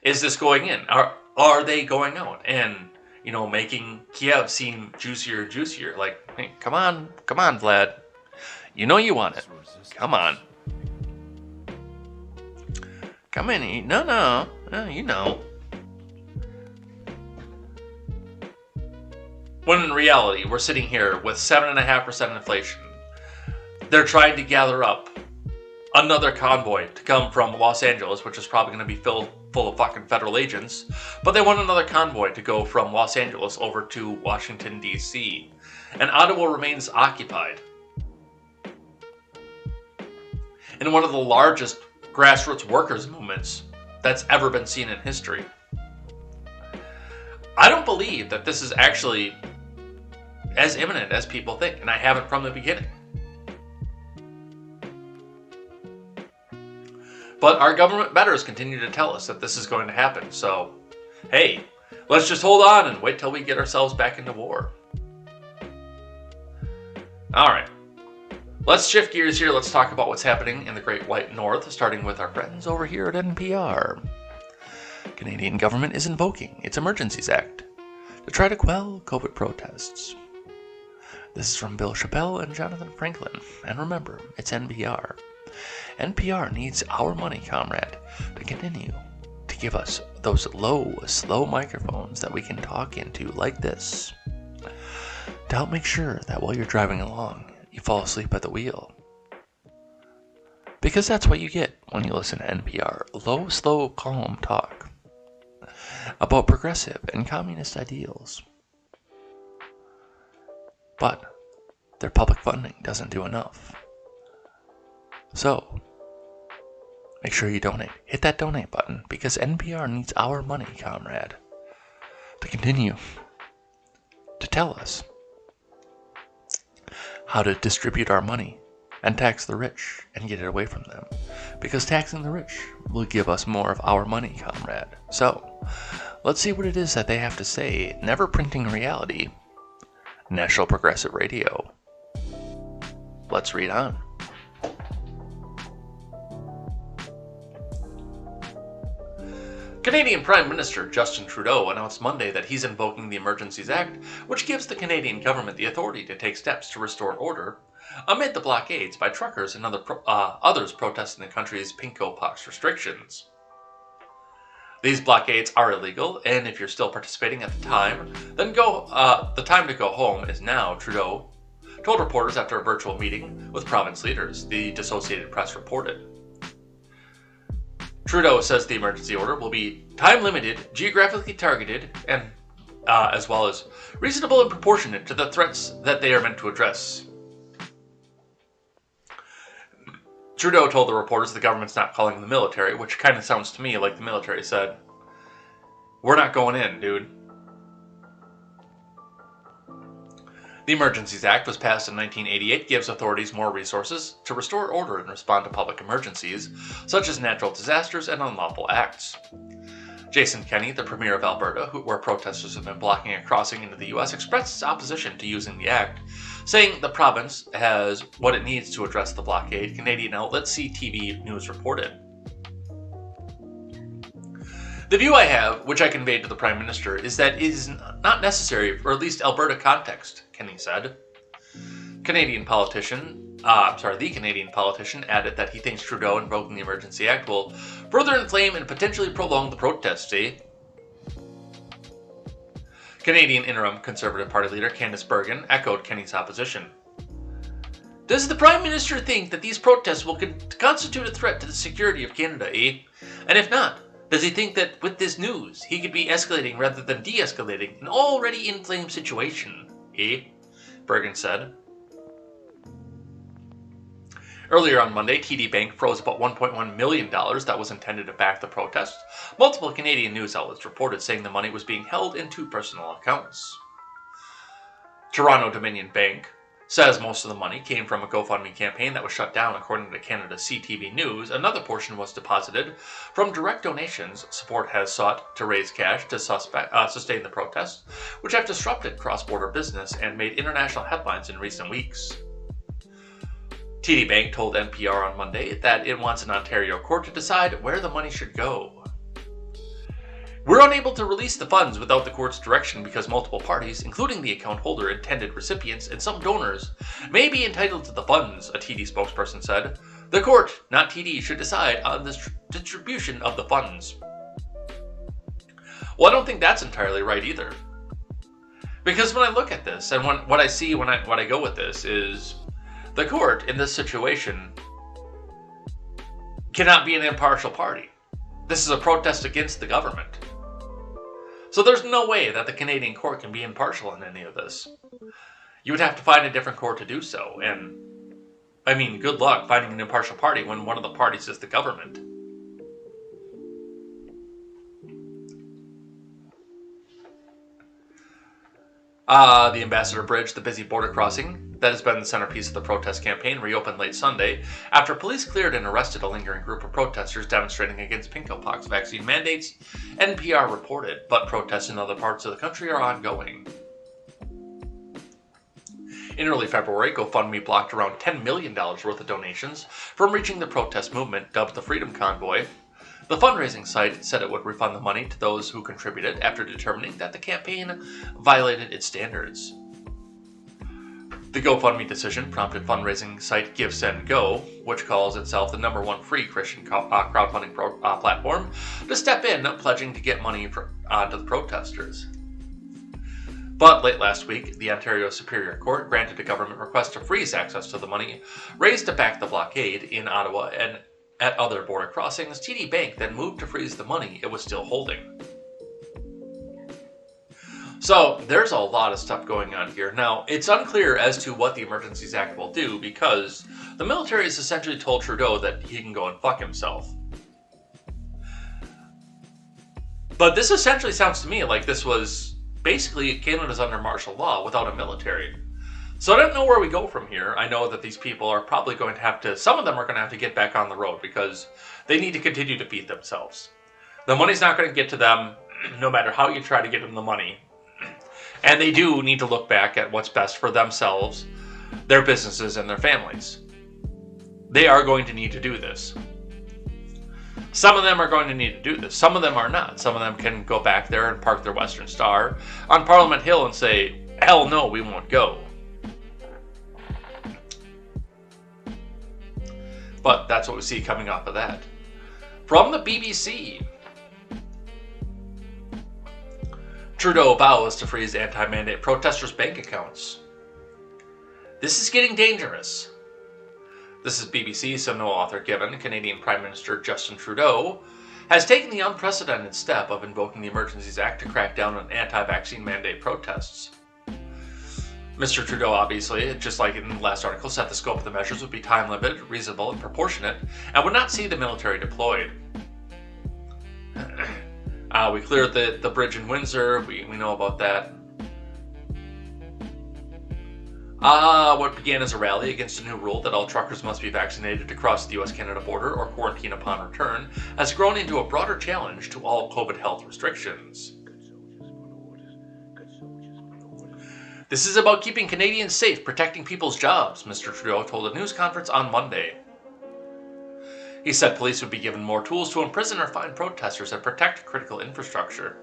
Is this going in? Are they going out and, making Kiev seem juicier and juicier? Like, hey, come on, Vlad. You know you want it. Come on. Come in, eat. No, you know. When in reality, we're sitting here with 7.5% inflation. They're trying to gather up another convoy to come from Los Angeles, which is probably going to be full of fucking federal agents. But they want another convoy to go from Los Angeles over to Washington, D.C. And Ottawa remains occupied. In one of the largest grassroots workers' movements that's ever been seen in history. I don't believe that this is actually as imminent as people think, and I haven't from the beginning. But our government betters continue to tell us that this is going to happen, so hey, let's just hold on and wait till we get ourselves back into war. Alright. Let's shift gears here. Let's talk about what's happening in the Great White North, starting with our friends over here at NPR. Canadian government is invoking its Emergencies Act to try to quell COVID protests. This is from Bill Chappelle and Jonathan Franklin. And remember, it's NPR. NPR needs our money, comrade, to continue to give us those low, slow microphones that we can talk into like this, to help make sure that while you're driving along, you fall asleep at the wheel. Because that's what you get when you listen to NPR. Low, slow, calm talk about progressive and communist ideals. But their public funding doesn't do enough. So, make sure you donate. Hit that donate button, because NPR needs our money, comrade, to continue to tell us how to distribute our money and tax the rich and get it away from them. Because taxing the rich will give us more of our money, comrade. So, Let's see what it is that they have to say. Never printing reality. National Progressive Radio. Let's read on. Canadian Prime Minister Justin Trudeau announced Monday that he's invoking the Emergencies Act, which gives the Canadian government the authority to take steps to restore order amid the blockades by truckers and others protesting the country's pinko pox restrictions. These blockades are illegal, and if you're still participating at the time, then the time to go home is now, Trudeau told reporters after a virtual meeting with province leaders, the Associated Press reported. Trudeau says the emergency order will be time-limited, geographically targeted, and as well as reasonable and proportionate to the threats that they are meant to address. Trudeau told the reporters the government's not calling the military, which kind of sounds to me like the military said, "We're not going in, dude." The Emergencies Act was passed in 1988, gives authorities more resources to restore order and respond to public emergencies, such as natural disasters and unlawful acts. Jason Kenney, the Premier of Alberta, where protesters have been blocking a crossing into the U.S., expressed his opposition to using the act, saying the province has what it needs to address the blockade, Canadian outlet CTV News reported. The view I have, which I conveyed to the Prime Minister, is that it is not necessary for at least Alberta context, Kenney said. The Canadian politician added that he thinks Trudeau invoking the Emergency Act will further inflame and potentially prolong the protests. Canadian Interim Conservative Party leader Candice Bergen echoed Kenney's opposition. Does the Prime Minister think that these protests will constitute a threat to the security of Canada, And if not, does he think that with this news, he could be escalating rather than de-escalating an already inflamed situation, Bergen said. Earlier on Monday, TD Bank froze about $1.1 million that was intended to back the protest. Multiple Canadian news outlets reported saying the money was being held in two personal accounts. Toronto Dominion Bank says most of the money came from a GoFundMe campaign that was shut down, according to Canada's CTV News. Another portion was deposited from direct donations. Support has sought to raise cash to sustain the protests, which have disrupted cross-border business and made international headlines in recent weeks. TD Bank told NPR on Monday that it wants an Ontario court to decide where the money should go. We're unable to release the funds without the court's direction because multiple parties, including the account holder, intended recipients, and some donors, may be entitled to the funds, a TD spokesperson said. The court, not TD, should decide on the distribution of the funds. Well, I don't think that's entirely right either. Because when I look at this, and what I see when I go with this is the court in this situation cannot be an impartial party. This is a protest against the government. So there's no way that the Canadian court can be impartial in any of this. You would have to find a different court to do so, and I mean, good luck finding an impartial party when one of the parties is the government. The Ambassador Bridge, the busy border crossing that has been the centerpiece of the protest campaign, reopened late Sunday after police cleared and arrested a lingering group of protesters demonstrating against pinko-pox vaccine mandates, NPR reported, but protests in other parts of the country are ongoing. In early February, GoFundMe blocked around $10 million worth of donations from reaching the protest movement dubbed the Freedom Convoy. The fundraising site said it would refund the money to those who contributed after determining that the campaign violated its standards. The GoFundMe decision prompted fundraising site GiveSendGo, which calls itself the #1 free Christian crowdfunding platform, to step in, pledging to get money to the protesters. But late last week, the Ontario Superior Court granted a government request to freeze access to the money raised to back the blockade in Ottawa and at other border crossings. TD Bank then moved to freeze the money it was still holding. So there's a lot of stuff going on here. Now, it's unclear as to what the Emergencies Act will do because the military has essentially told Trudeau that he can go and fuck himself. But this essentially sounds to me like this was basically Canada's under martial law without a military. So I don't know where we go from here. I know that these people are probably going to have to, some of them are going to have to get back on the road because they need to continue to feed themselves. The money's not going to get to them. no matter how you try to get them the money. And they do need to look back at what's best for themselves, their businesses, and their families. They are going to need to do this. Some of them are going to need to do this. Some of them are not. Some of them can go back there and park their Western Star on Parliament Hill and say, hell no, we won't go. But that's what we see coming off of that. From the BBC, Trudeau vows to freeze anti-mandate protesters' bank accounts. This is getting dangerous. This is BBC, so no author given. Canadian Prime Minister Justin Trudeau has taken the unprecedented step of invoking the Emergencies Act to crack down on anti-vaccine mandate protests. Mr. Trudeau, obviously, just like in the last article, said the scope of the measures would be time-limited, reasonable, and proportionate, and would not see the military deployed. We cleared the bridge in Windsor. We know about that. What began as a rally against a new rule that all truckers must be vaccinated to cross the US-Canada border or quarantine upon return has grown into a broader challenge to all COVID health restrictions. This is about keeping Canadians safe, protecting people's jobs, Mr. Trudeau told a news conference on Monday. He said police would be given more tools to imprison or fine protesters and protect critical infrastructure.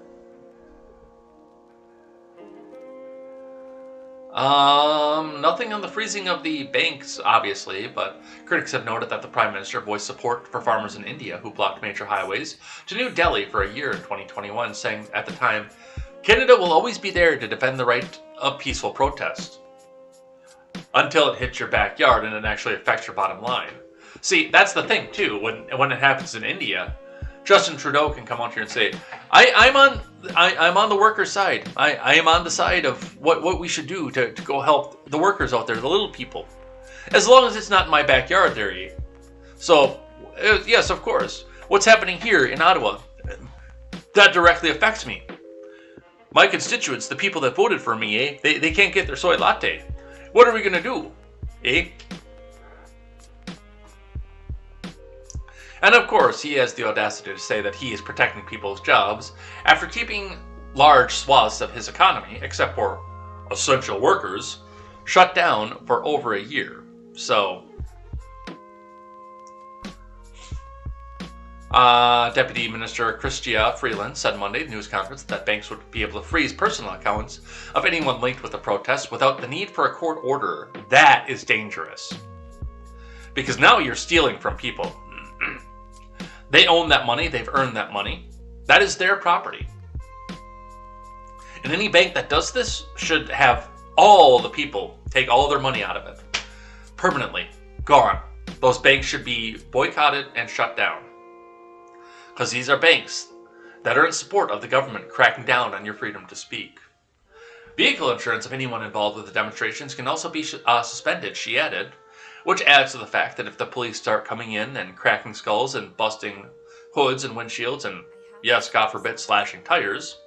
Nothing on the freezing of the banks, obviously, but critics have noted that the Prime Minister voiced support for farmers in India who blocked major highways to New Delhi for a year in 2021, saying at the time, Canada will always be there to defend the right of peaceful protest until it hits your backyard and it actually affects your bottom line. See, that's the thing too. When it happens in India, Justin Trudeau can come out here and say, I'm on the workers' side. I am on the side of what we should do to go help the workers out there, the little people. As long as it's not in my backyard there. So, yes, of course. What's happening here in Ottawa, that directly affects me. My constituents, the people that voted for me, they can't get their soy latte. What are we going to do? And of course, he has the audacity to say that he is protecting people's jobs after keeping large swaths of his economy, except for essential workers, shut down for over a year. So, Deputy Minister Chrystia Freeland said Monday at the news conference that banks would be able to freeze personal accounts of anyone linked with the protests without the need for a court order. That is dangerous. Because now you're stealing from people. They own that money. They've earned that money. That is their property. And any bank that does this should have all the people take all their money out of it. Permanently. Gone. Those banks should be boycotted and shut down. Because these are banks that are in support of the government cracking down on your freedom to speak. Vehicle insurance of anyone involved with the demonstrations can also be suspended, she added. Which adds to the fact that if the police start coming in and cracking skulls and busting hoods and windshields and, yes, God forbid, slashing tires,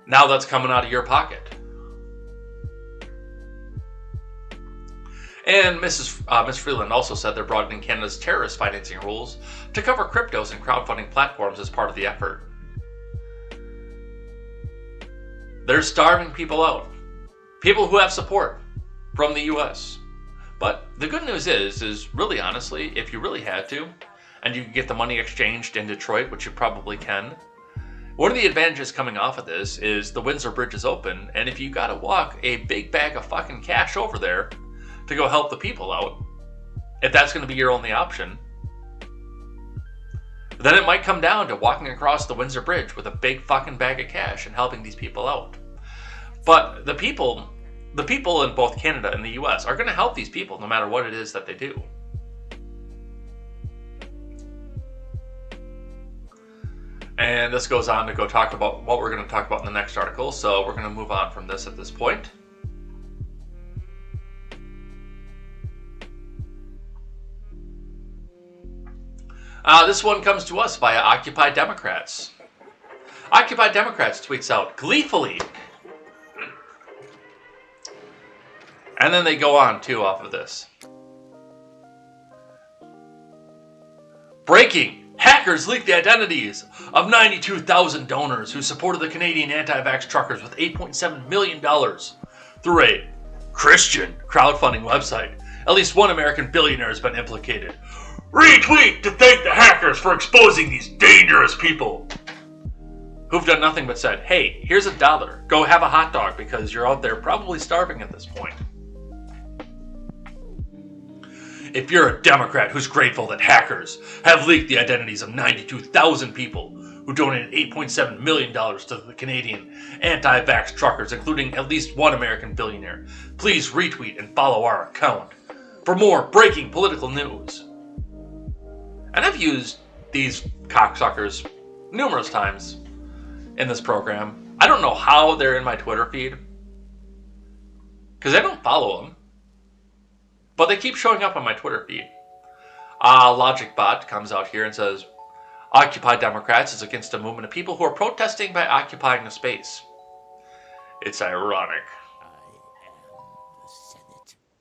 now that's coming out of your pocket. And Miss Freeland also said they're broadening Canada's terrorist financing rules to cover cryptos and crowdfunding platforms as part of the effort. They're starving people out. People who have support from the U.S. But the good news is really honestly, if you really had to, and you could get the money exchanged in Detroit, which you probably can, one of the advantages coming off of this is the Windsor Bridge is open, and if you gotta walk a big bag of fucking cash over there to go help the people out, if that's gonna be your only option, then it might come down to walking across the Windsor Bridge with a big fucking bag of cash and helping these people out. But the people in both Canada and the US are going to help these people no matter what it is that they do. And this goes on to go talk about what we're going to talk about in the next article, so we're going to move on from this at this point. This one comes to us via Occupy Democrats. Occupy Democrats tweets out gleefully. And then they go on, too, off of this. Breaking. Hackers leaked the identities of 92,000 donors who supported the Canadian anti-vax truckers with $8.7 million through a Christian crowdfunding website. At least one American billionaire has been implicated. Retweet to thank the hackers for exposing these dangerous people who've done nothing but said, hey, here's $1. Go have a hot dog because you're out there probably starving at this point. If you're a Democrat who's grateful that hackers have leaked the identities of 92,000 people who donated $8.7 million to the Canadian anti-vax truckers, including at least one American billionaire, please retweet and follow our account for more breaking political news. And I've used these cocksuckers numerous times in this program. I don't know how they're in my Twitter feed, because I don't follow them. But they keep showing up on my Twitter feed. LogicBot comes out here and says, Occupy Democrats is against a movement of people who are protesting by occupying a space. It's ironic. I am the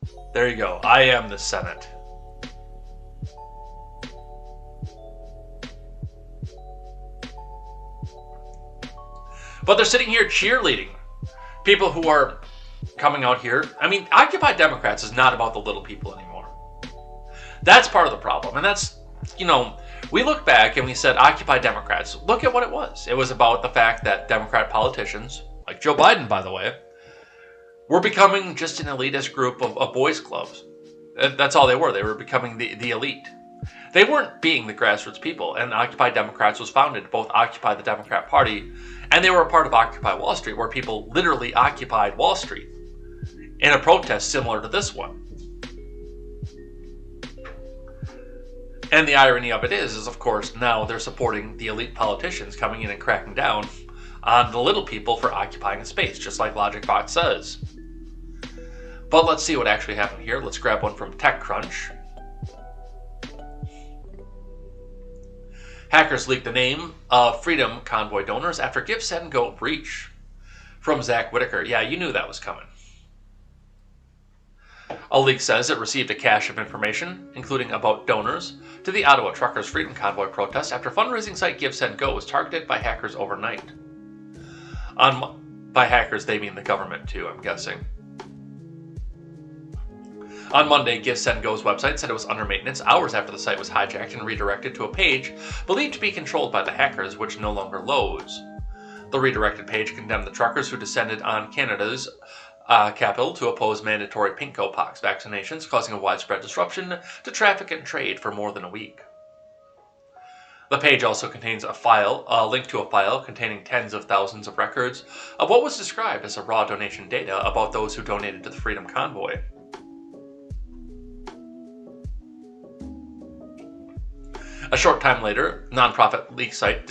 Senate. There you go. I am the Senate. But they're sitting here cheerleading people who are coming out here. I mean, Occupy Democrats is not about the little people anymore. That's part of the problem. And that's, we look back and we said Occupy Democrats. Look at what it was. It was about the fact that Democrat politicians, like Joe Biden, by the way, were becoming just an elitist group of boys clubs. That's all they were. They were becoming the elite. They weren't being the grassroots people. And Occupy Democrats was founded to both occupy the Democrat Party, and they were a part of Occupy Wall Street, where people literally occupied Wall Street in a protest similar to this one. And the irony of it is of course, now they're supporting the elite politicians coming in and cracking down on the little people for occupying a space, just like LogicBot says. But let's see what actually happened here. Let's grab one from TechCrunch. Hackers leaked the name of Freedom Convoy donors after Give, Send, Go breach. From Zach Whitaker. Yeah, you knew that was coming. A leak says it received a cache of information, including about donors, to the Ottawa Truckers Freedom Convoy protest after fundraising site Give, Send, Go was targeted by hackers overnight. By hackers, they mean the government too, I'm guessing. On Monday, Give, Send, Go's website said it was under maintenance hours after the site was hijacked and redirected to a page believed to be controlled by the hackers, which no longer loads. The redirected page condemned the truckers who descended on Canada's capital to oppose mandatory pinko-pox vaccinations, causing a widespread disruption to traffic and trade for more than a week. The page also contains a link to a file containing tens of thousands of records of what was described as a raw donation data about those who donated to the Freedom Convoy. A short time later, nonprofit leak site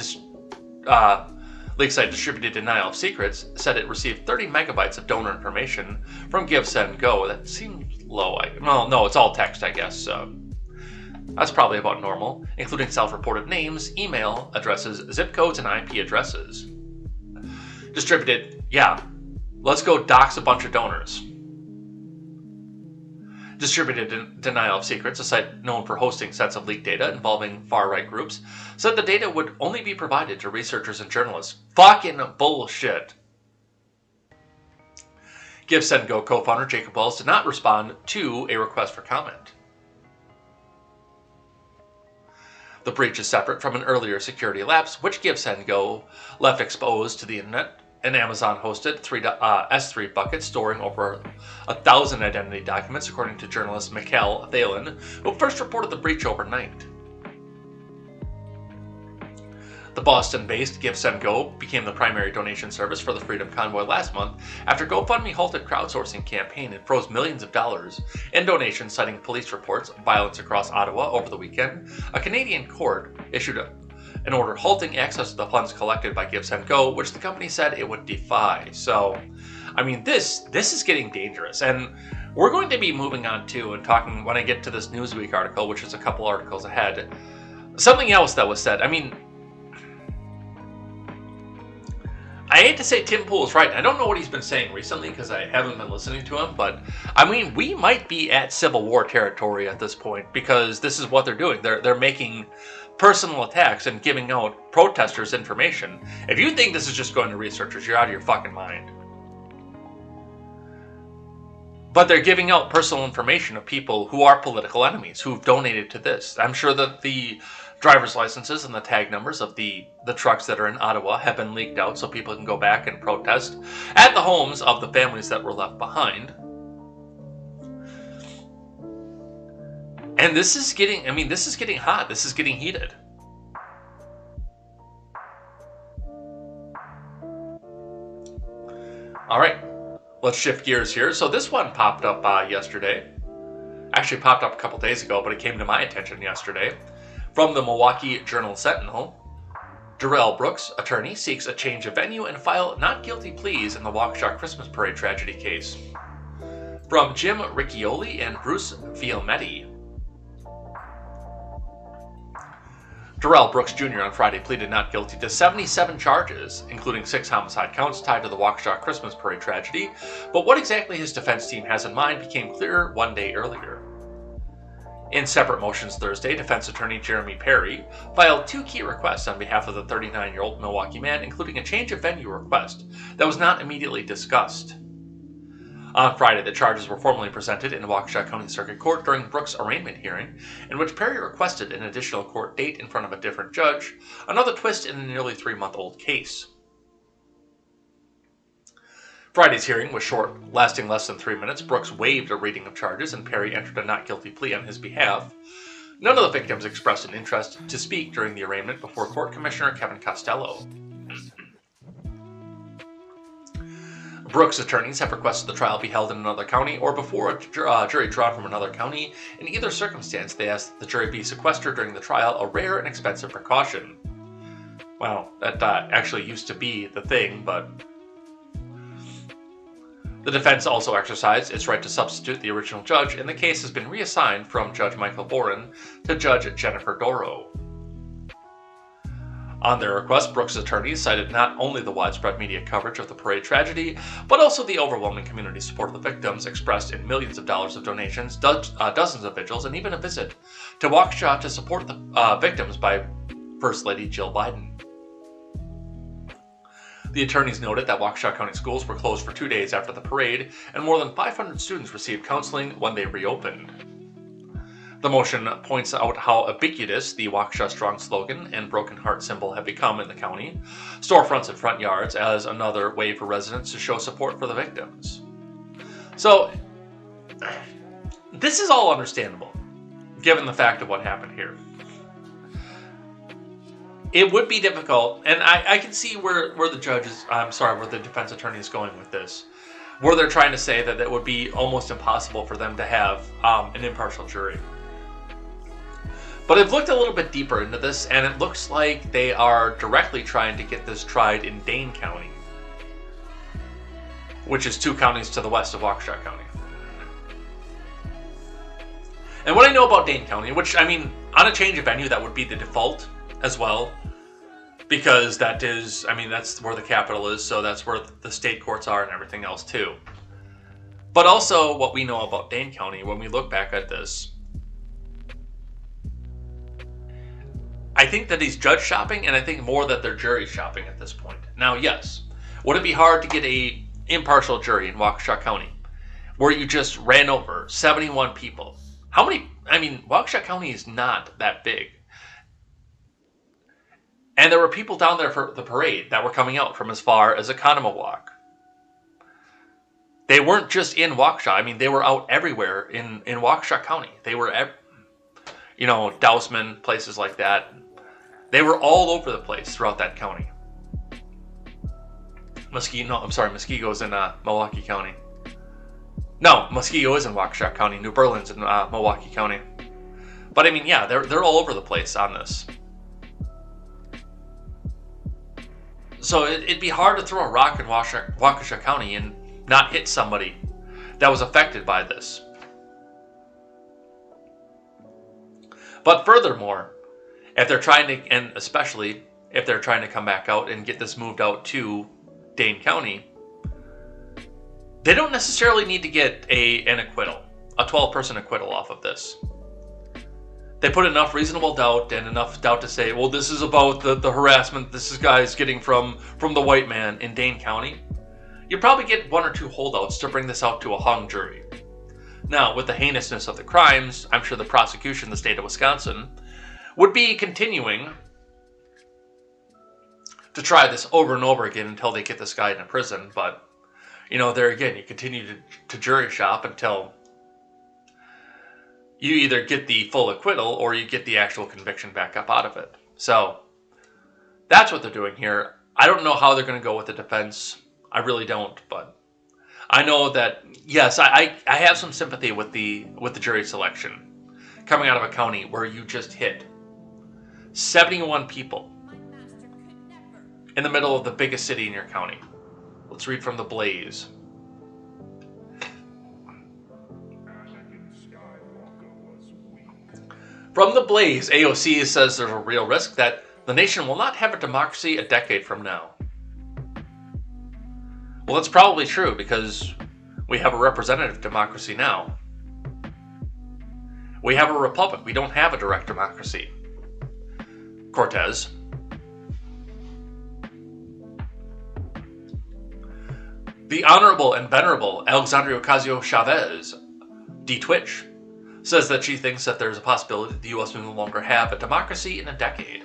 Distributed Denial of Secrets said it received 30 megabytes of donor information from Give, Send, Go. That seems low. Well, no, it's all text, I guess, so that's probably about normal, including self-reported names, email addresses, zip codes, and IP addresses. Distributed, yeah, let's go dox a bunch of donors. Distributed Denial of Secrets, a site known for hosting sets of leaked data involving far-right groups, said the data would only be provided to researchers and journalists. Fucking bullshit. Give, Send, Go co-founder Jacob Wells did not respond to a request for comment. The breach is separate from an earlier security lapse, which Give, Send, Go left exposed to the internet. An Amazon-hosted S3 bucket storing over 1,000 identity documents, according to journalist Mikhail Thalen, who first reported the breach overnight. The Boston-based Give, Send, Go became the primary donation service for the Freedom Convoy last month after GoFundMe halted crowdsourcing campaign and froze millions of dollars in donations, citing police reports of violence across Ottawa over the weekend. A Canadian court issued an order halting access to the funds collected by Give, Send, Go, which the company said it would defy. So, I mean, this is getting dangerous, and we're going to be moving on to and talking when I get to this Newsweek article, which is a couple articles ahead. Something else that was said. I mean, I hate to say Tim Pool is right. I don't know what he's been saying recently because I haven't been listening to him, but I mean, we might be at Civil War territory at this point because this is what they're doing. They're making personal attacks and giving out protesters information. If you think this is just going to researchers, you're out of your fucking mind. But they're giving out personal information of people who are political enemies, who've donated to this. I'm sure that the driver's licenses and the tag numbers of the trucks that are in Ottawa have been leaked out so people can go back and protest at the homes of the families that were left behind. And this is getting hot. This is getting heated. All right, let's shift gears here. So this one popped up yesterday. Actually popped up a couple days ago, but it came to my attention yesterday. From the Milwaukee Journal-Sentinel, Darrell Brooks, attorney, seeks a change of venue and file not guilty pleas in the Waukesha Christmas Parade tragedy case. From Jim Riccioli and Bruce Fielmetti, Darrell Brooks Jr. on Friday pleaded not guilty to 77 charges, including 6 homicide counts tied to the Waukesha Christmas Parade tragedy, but what exactly his defense team has in mind became clearer one day earlier. In separate motions Thursday, defense attorney Jeremy Perry filed 2 key requests on behalf of the 39-year-old Milwaukee man, including a change of venue request that was not immediately discussed. On Friday, the charges were formally presented in Waukesha County Circuit Court during Brooks' arraignment hearing, in which Perry requested an additional court date in front of a different judge, another twist in a nearly 3-month-old case. Friday's hearing was short, lasting less than 3 minutes. Brooks waived a reading of charges, and Perry entered a not guilty plea on his behalf. None of the victims expressed an interest to speak during the arraignment before Court Commissioner Kevin Costello. Brooks' attorneys have requested the trial be held in another county or before a jury drawn from another county. In either circumstance, they ask that the jury be sequestered during the trial, a rare and expensive precaution. Well, that actually used to be the thing, but the defense also exercised its right to substitute the original judge, and the case has been reassigned from Judge Michael Boren to Judge Jennifer Doro. On their request, Brooks' attorneys cited not only the widespread media coverage of the parade tragedy, but also the overwhelming community support of the victims expressed in millions of dollars of donations, dozens of vigils, and even a visit to Waukesha to support the victims by First Lady Jill Biden. The attorneys noted that Waukesha County schools were closed for 2 days after the parade, and more than 500 students received counseling when they reopened. The motion points out how ubiquitous the Waukesha Strong slogan and broken heart symbol have become in the county, storefronts and front yards, as another way for residents to show support for the victims. So, this is all understandable, given the fact of what happened here. It would be difficult, and I can see where the where the defense attorney is going with this, where they're trying to say that it would be almost impossible for them to have an impartial jury. But I've looked a little bit deeper into this, and it looks like they are directly trying to get this tried in Dane County, which is 2 counties to the west of Waukesha County. And what I know about Dane County, which, I mean, on a change of venue, that would be the default as well, because that is, I mean, that's where the capital is, so that's where the state courts are and everything else too. But also, what we know about Dane County, when we look back at this, I think that he's judge shopping, and I think more that they're jury shopping at this point. Now, yes, would it be hard to get a impartial jury in Waukesha County, where you just ran over 71 people? How many? I mean, Waukesha County is not that big. And there were people down there for the parade that were coming out from as far as Economawalk. They weren't just in Waukesha. I mean, they were out everywhere in Waukesha County. They were, Dousman, places like that. They were all over the place throughout that county. Muskego is in Milwaukee County. No, Muskego is in Waukesha County. New Berlin's in Milwaukee County. But I mean, yeah, they're all over the place on this. So it'd be hard to throw a rock in Waukesha County and not hit somebody that was affected by this. But furthermore, if they're trying to, and especially if they're trying to come back out and get this moved out to Dane County, they don't necessarily need to get an acquittal, a 12-person acquittal off of this. they put enough reasonable doubt and enough doubt to say, well, this is about the harassment this is guys getting from the white man in Dane County, you probably get 1 or 2 holdouts to bring this out to a hung jury. Now, with the heinousness of the crimes, I'm sure the prosecution in the state of Wisconsin would be continuing to try this over and over again until they get this guy in prison. But, there again, you continue to jury shop until you either get the full acquittal or you get the actual conviction back up out of it. So, that's what they're doing here. I don't know how they're going to go with the defense. I really don't, but I know that, yes, I have some sympathy with the jury selection coming out of a county where you just hit 71 people in the middle of the biggest city in your county. Let's read from The Blaze. From The Blaze, AOC says there's a real risk that the nation will not have a democracy a decade from now. Well, that's probably true because we have a representative democracy now. We have a republic. We don't have a direct democracy. Cortez. The Honorable and Venerable Alexandria Ocasio-Chavez, D-Twitch, says that she thinks that there's a possibility that the U.S. will no longer have a democracy in a decade.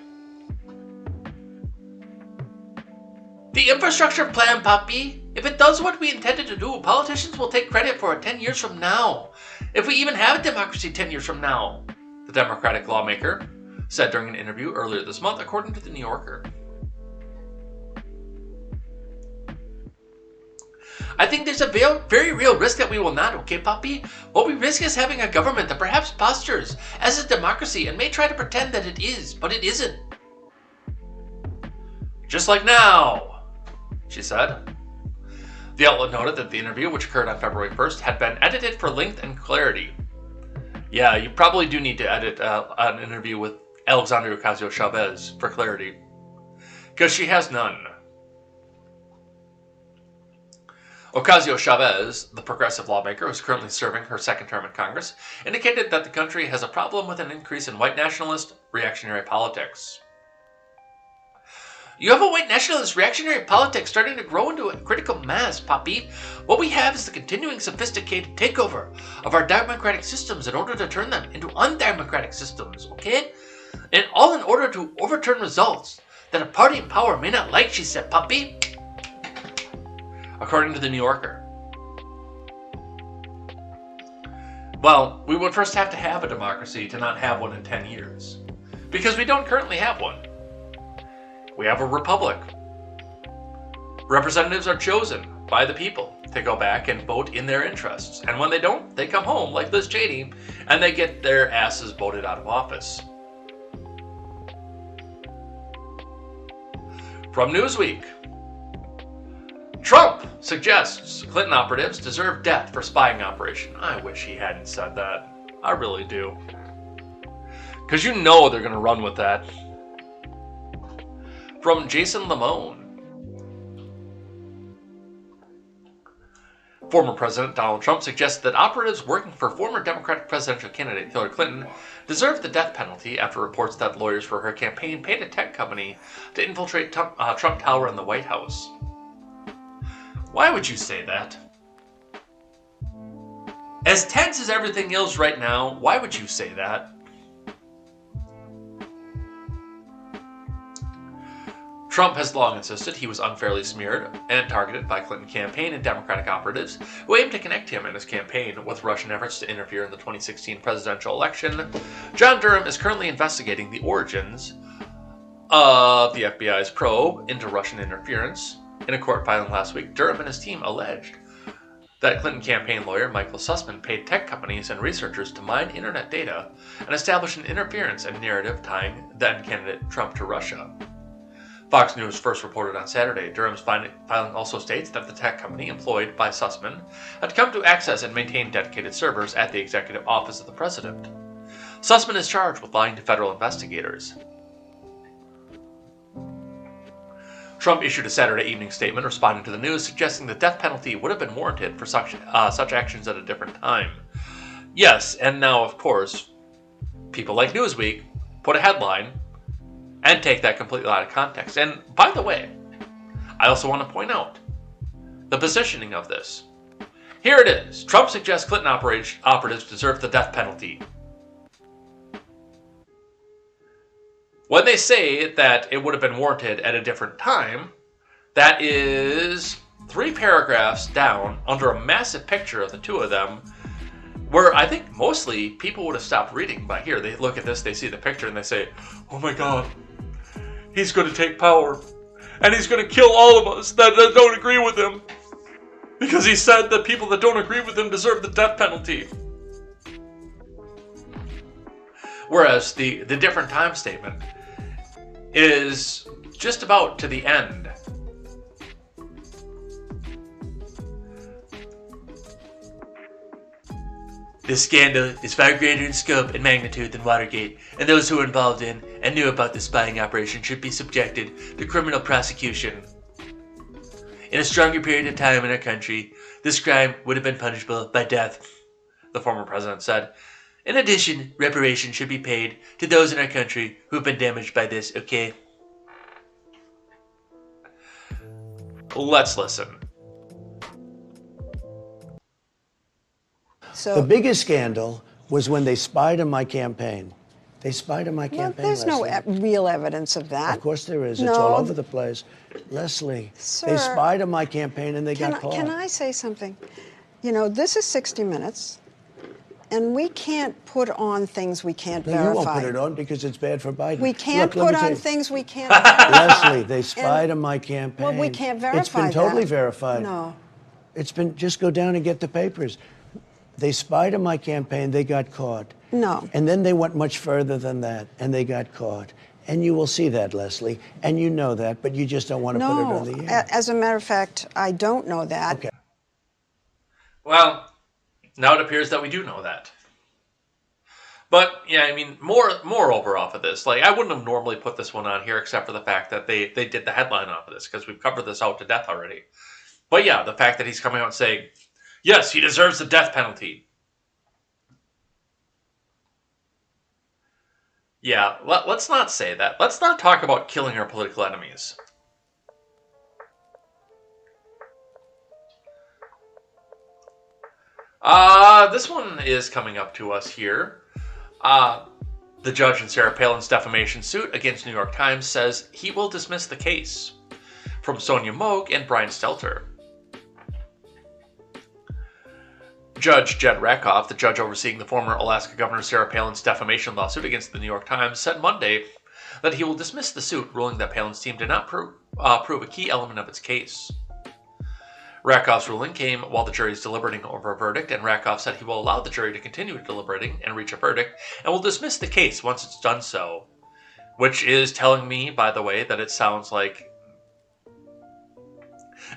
The infrastructure plan, Papi, if it does what we intended to do, politicians will take credit for it 10 years from now. If we even have a democracy 10 years from now, the Democratic lawmaker said during an interview earlier this month, according to The New Yorker. I think there's a very real risk that we will not, okay, Papi? What we risk is having a government that perhaps postures as a democracy and may try to pretend that it is, but it isn't. Just like now, she said. The outlet noted that the interview, which occurred on February 1st, had been edited for length and clarity. Yeah, you probably do need to edit an interview with Alexandria Ocasio-Chavez for clarity, because she has none. Ocasio-Chavez, the progressive lawmaker who is currently serving her second term in Congress, indicated that the country has a problem with an increase in white nationalist reactionary politics. You have a white nationalist reactionary politics starting to grow into a critical mass, Papi. What we have is the continuing sophisticated takeover of our democratic systems in order to turn them into undemocratic systems, okay? And all in order to overturn results that a party in power may not like, she said, Papi. According to The New Yorker. Well, we would first have to have a democracy to not have one in 10 years. Because we don't currently have one. We have a republic. Representatives are chosen by the people to go back and vote in their interests. And when they don't, they come home like Liz Cheney and they get their asses voted out of office. From Newsweek. Trump suggests Clinton operatives deserve death for spying operation. I wish he hadn't said that. I really do. Because you know they're going to run with that. From Jason Limone. Former President Donald Trump suggests that operatives working for former Democratic presidential candidate Hillary Clinton deserve the death penalty after reports that lawyers for her campaign paid a tech company to infiltrate Trump Tower in the White House. Why would you say that? As tense as everything is right now, why would you say that? Trump has long insisted he was unfairly smeared and targeted by Clinton campaign and Democratic operatives who aimed to connect him and his campaign with Russian efforts to interfere in the 2016 presidential election. John Durham is currently investigating the origins of the FBI's probe into Russian interference. In a court filing last week, Durham and his team alleged that Clinton campaign lawyer Michael Sussman paid tech companies and researchers to mine internet data and establish an interference and narrative tying then-candidate Trump to Russia. Fox News first reported on Saturday. Durham's filing also states that the tech company employed by Sussman had come to access and maintain dedicated servers at the executive office of the president. Sussman is charged with lying to federal investigators. Trump issued a Saturday evening statement responding to the news, suggesting the death penalty would have been warranted for such actions at a different time. Yes, and now, of course, people like Newsweek put a headline and take that completely out of context. And by the way, I also want to point out the positioning of this. Here it is. Trump suggests Clinton operatives deserve the death penalty. When they say that it would have been warranted at a different time, that is 3 paragraphs down under a massive picture of the two of them, where I think mostly people would have stopped reading by here. They look at this, they see the picture, and they say, oh my God, he's going to take power, and he's going to kill all of us that don't agree with him, because he said that people that don't agree with him deserve the death penalty. Whereas the different time statement is just about to the end. This scandal is far greater in scope and magnitude than Watergate, and those who were involved in and knew about the spying operation should be subjected to criminal prosecution. In a stronger period of time in our country, this crime would have been punishable by death, the former president said. In addition, reparations should be paid to those in our country who have been damaged by this, okay? Let's listen. The biggest scandal was when they spied on my campaign. They spied on my campaign. There's no real evidence of that. Of course there is. No. It's all over the place. Leslie, Sir, they spied on my campaign and they got caught. Can I say something? You know, this is 60 Minutes, and we can't put on things we can't verify. You won't put it on because it's bad for Biden. We can't Look, put on things we can't verify. Leslie, they spied on my campaign. Well, we can't verify It's been totally that. verified. No. It's been, just go down and get the papers. They spied on my campaign, they got caught. No. And then they went much further than that, and they got caught. And you will see that, Leslie, and you know that, but you just don't want to put it on the air. As a matter of fact, I don't know that. Okay. Well, now it appears that we do know that. But, yeah, I mean, moreover off of this, like, I wouldn't have normally put this one on here except for the fact that they did the headline off of this, because we've covered this out to death already. But, yeah, the fact that he's coming out and saying, yes, he deserves the death penalty. Yeah, let's not say that. Let's not talk about killing our political enemies. This one is coming up to us here. The judge in Sarah Palin's defamation suit against New York Times says he will dismiss the case. From Sonia Moog and Brian Stelter. Judge Jed Rakoff, the judge overseeing the former Alaska Governor Sarah Palin's defamation lawsuit against the New York Times, said Monday that he will dismiss the suit, ruling that Palin's team did not prove a key element of its case. Rakoff's ruling came while the jury is deliberating over a verdict, and Rakoff said he will allow the jury to continue deliberating and reach a verdict, and will dismiss the case once it's done so. Which is telling me, by the way, that it sounds like...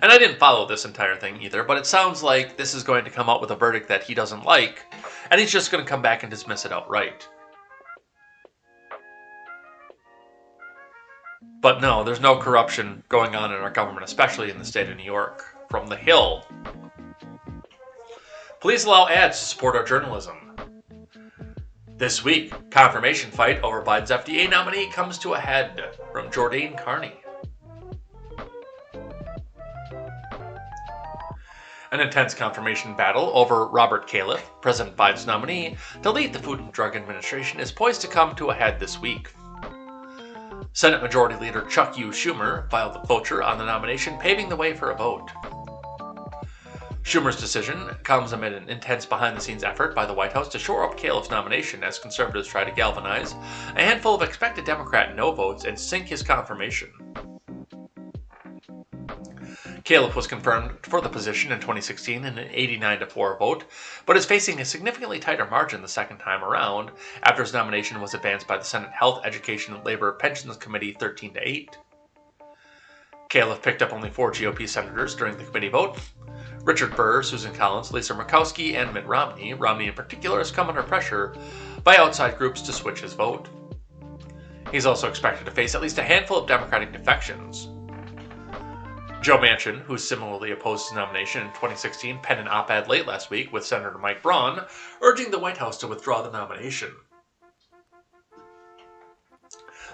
And I didn't follow this entire thing either, but it sounds like this is going to come out with a verdict that he doesn't like, and he's just going to come back and dismiss it outright. But no, there's no corruption going on in our government, especially in the state of New York. From The Hill. Please allow ads to support our journalism. This week, confirmation fight over Biden's FDA nominee comes to a head. From Jordan Carney. An intense confirmation battle over Robert Califf, President Biden's nominee, to lead the Food and Drug Administration is poised to come to a head this week. Senate Majority Leader Chuck U. Schumer filed the cloture on the nomination, paving the way for a vote. Schumer's decision comes amid an intense behind-the-scenes effort by the White House to shore up Califf's nomination as conservatives try to galvanize a handful of expected Democrat no votes and sink his confirmation. Califf was confirmed for the position in 2016 in an 89-4 vote, but is facing a significantly tighter margin the second time around after his nomination was advanced by the Senate Health, Education, Labor, Pensions Committee 13-8. Califf picked up only 4 GOP senators during the committee vote. Richard Burr, Susan Collins, Lisa Murkowski, and Mitt Romney. Romney in particular has come under pressure by outside groups to switch his vote. He's also expected to face at least a handful of Democratic defections. Joe Manchin, who similarly opposed his nomination in 2016, penned an op-ed late last week with Senator Mike Braun, urging the White House to withdraw the nomination.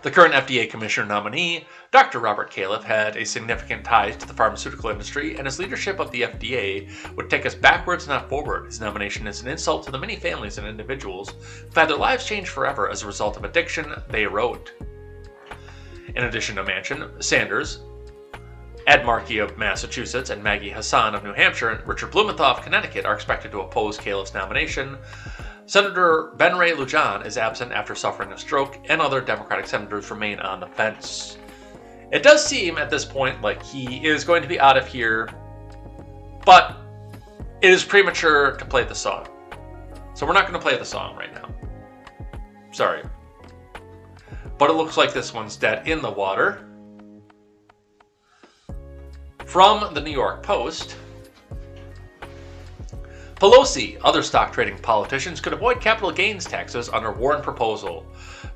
The current FDA commissioner nominee, Dr. Robert Califf, had a significant ties to the pharmaceutical industry, and his leadership of the FDA would take us backwards, not forward. His nomination is an insult to the many families and individuals who've had their lives changed forever as a result of addiction, they wrote. In addition to Manchin, Sanders, Ed Markey of Massachusetts, and Maggie Hassan of New Hampshire, and Richard Blumenthal of Connecticut are expected to oppose Califf's nomination. Senator Ben Ray Lujan is absent after suffering a stroke, and other Democratic senators remain on the fence. It does seem at this point like he is going to be out of here, but it is premature to play the song. So we're not going to play the song right now. Sorry. But it looks like this one's dead in the water. From the New York Post, Pelosi, other stock trading politicians could avoid capital gains taxes under Warren proposal.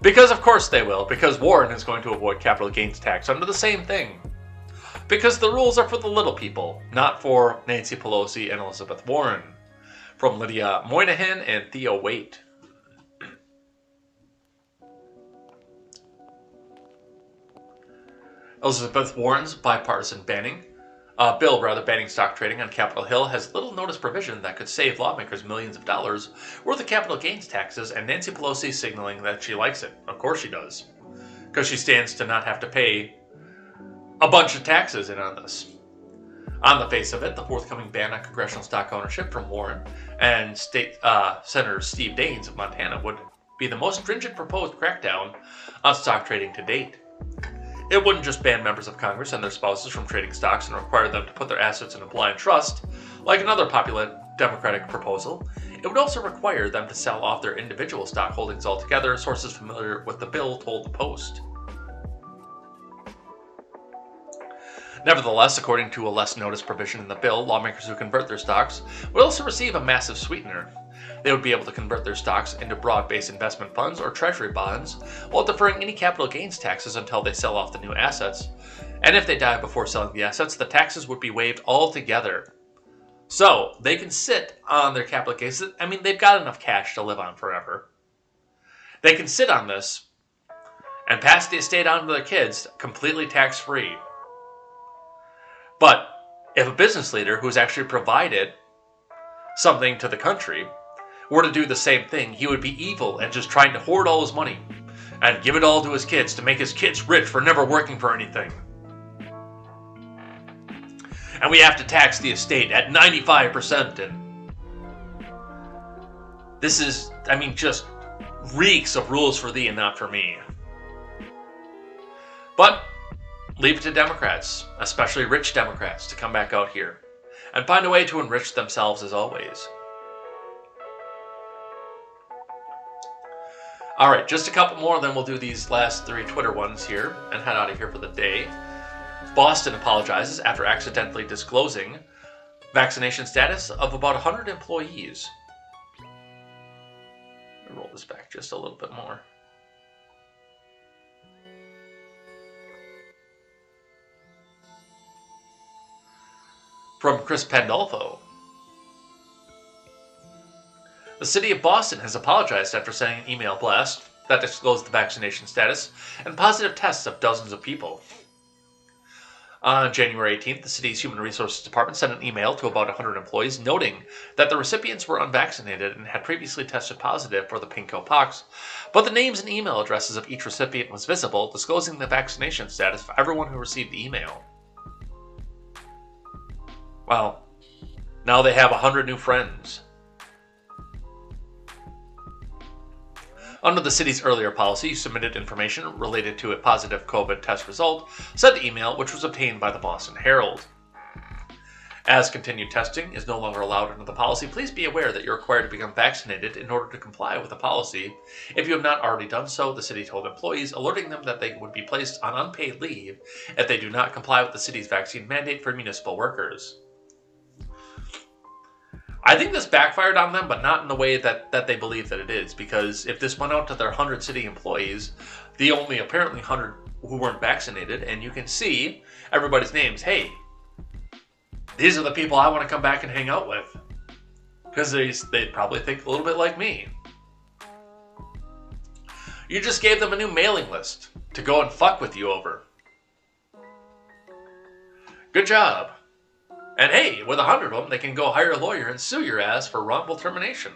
Because of course they will, because Warren is going to avoid capital gains tax under the same thing. Because the rules are for the little people, not for Nancy Pelosi and Elizabeth Warren. From Lydia Moynihan and Theo Waite. Elizabeth Warren's bipartisan banning stock trading on Capitol Hill has little notice provision that could save lawmakers millions of dollars worth of capital gains taxes, and Nancy Pelosi signaling that she likes it. Of course she does. Because she stands to not have to pay a bunch of taxes in on this. On the face of it, the forthcoming ban on congressional stock ownership from Warren and State Senator Steve Daines of Montana would be the most stringent proposed crackdown on stock trading to date. It wouldn't just ban members of Congress and their spouses from trading stocks and require them to put their assets in a blind trust, like another popular Democratic proposal. It would also require them to sell off their individual stock holdings altogether, sources familiar with the bill told the Post. Nevertheless, according to a less notice provision in the bill, lawmakers who convert their stocks would also receive a massive sweetener. They would be able to convert their stocks into broad-based investment funds or treasury bonds while deferring any capital gains taxes until they sell off the new assets. And if they die before selling the assets, the taxes would be waived altogether. So, they can sit on their capital gains. I mean, they've got enough cash to live on forever. They can sit on this and pass the estate on to their kids completely tax-free. But if a business leader who's actually provided something to the country were to do the same thing, he would be evil and just trying to hoard all his money and give it all to his kids to make his kids rich for never working for anything. And we have to tax the estate at 95%, and this is, I mean, just reeks of rules for thee and not for me. But leave it to Democrats, especially rich Democrats, to come back out here and find a way to enrich themselves as always. Alright, just a couple more, then we'll do these last 3 Twitter ones here and head out of here for the day. Boston apologizes after accidentally disclosing vaccination status of about 100 employees. Let me roll this back just a little bit more. From Chris Pandolfo. The city of Boston has apologized after sending an email blast that disclosed the vaccination status and positive tests of dozens of people. On January 18th, the city's Human Resources Department sent an email to about 100 employees noting that the recipients were unvaccinated and had previously tested positive for the pinko pox, but the names and email addresses of each recipient was visible, disclosing the vaccination status for everyone who received the email. Well, now they have 100 new friends. Under the city's earlier policy, submitted information related to a positive COVID test result, said the email, which was obtained by the Boston Herald. As continued testing is no longer allowed under the policy, please be aware that you're required to become vaccinated in order to comply with the policy. If you have not already done so, the city told employees, alerting them that they would be placed on unpaid leave if they do not comply with the city's vaccine mandate for municipal workers. I think this backfired on them, but not in the way that they believe that it is, because if this went out to their 100 city employees, the only apparently 100 who weren't vaccinated, and you can see everybody's names, hey, these are the people I want to come back and hang out with, because they probably think a little bit like me. You just gave them a new mailing list to go and fuck with you over. Good job. And hey, with 100 of them, they can go hire a lawyer and sue your ass for wrongful termination.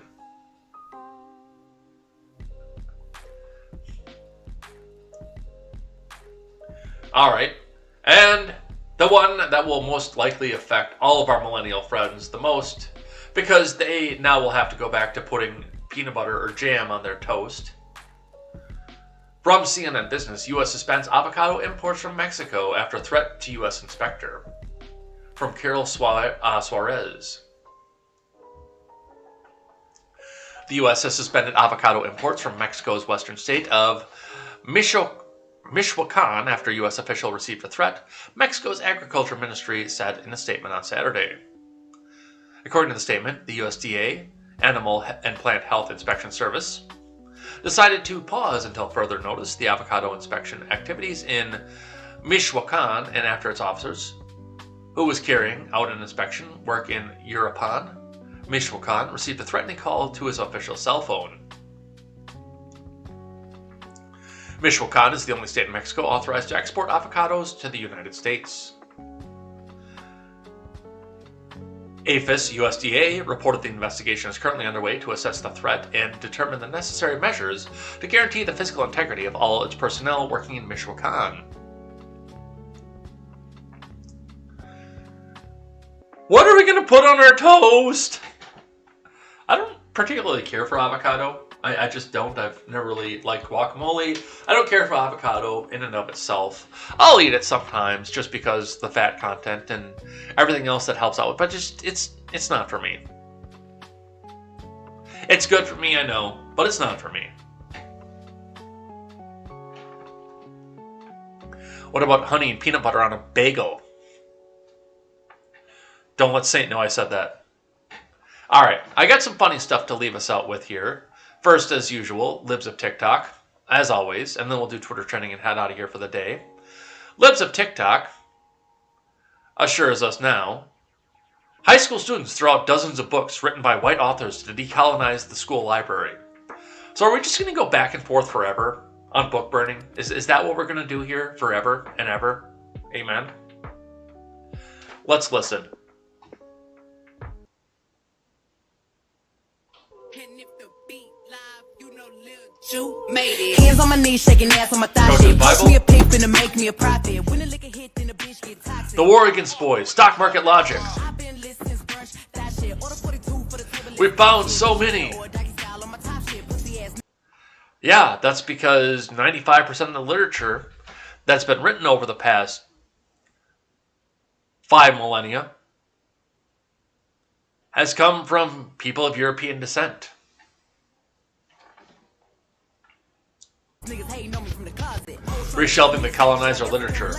Alright, and the one that will most likely affect all of our millennial friends the most, because they now will have to go back to putting peanut butter or jam on their toast. From CNN Business, U.S. suspends avocado imports from Mexico after threat to U.S. inspector. From Carol Suarez. The U.S. has suspended avocado imports from Mexico's western state of Michoacan after U.S. official received a threat, Mexico's Agriculture Ministry said in a statement on Saturday. According to the statement, the USDA, Animal and Plant Health Inspection Service, decided to pause until further notice the avocado inspection activities in Michoacan and after its officers, who was carrying out an inspection work in Uruapan, Michoacan, received a threatening call to his official cell phone. Michoacan is the only state in Mexico authorized to export avocados to the United States. APHIS USDA reported the investigation is currently underway to assess the threat and determine the necessary measures to guarantee the physical integrity of all its personnel working in Michoacan. What are we going to put on our toast? I don't particularly care for avocado. I just don't. I've never really liked guacamole. I don't care for avocado in and of itself. I'll eat it sometimes just because the fat content and everything else that helps out. But just it's not for me. It's good for me, I know, but it's not for me. What about honey and peanut butter on a bagel? Don't let Saint know I said that. Alright, I got some funny stuff to leave us out with here. First, as usual, Libs of TikTok, as always, and then we'll do Twitter trending and head out of here for the day. Libs of TikTok assures us now, high school students throw out dozens of books written by white authors to decolonize the school library. So are we just going to go back and forth forever on book burning? Is that what we're going to do here forever and ever? Amen. Let's listen. Hands on my knees, shaking ass on my thigh shit. Push me a pimp, finna make me a profit. When the liquor hit, then the bitch get toxic. The War Against Boys, Stock Market Logic. We found so many. Yeah, that's because 95% of the literature that's been written over the past 5 millennia has come from people of European descent. Reshelving the colonizer literature.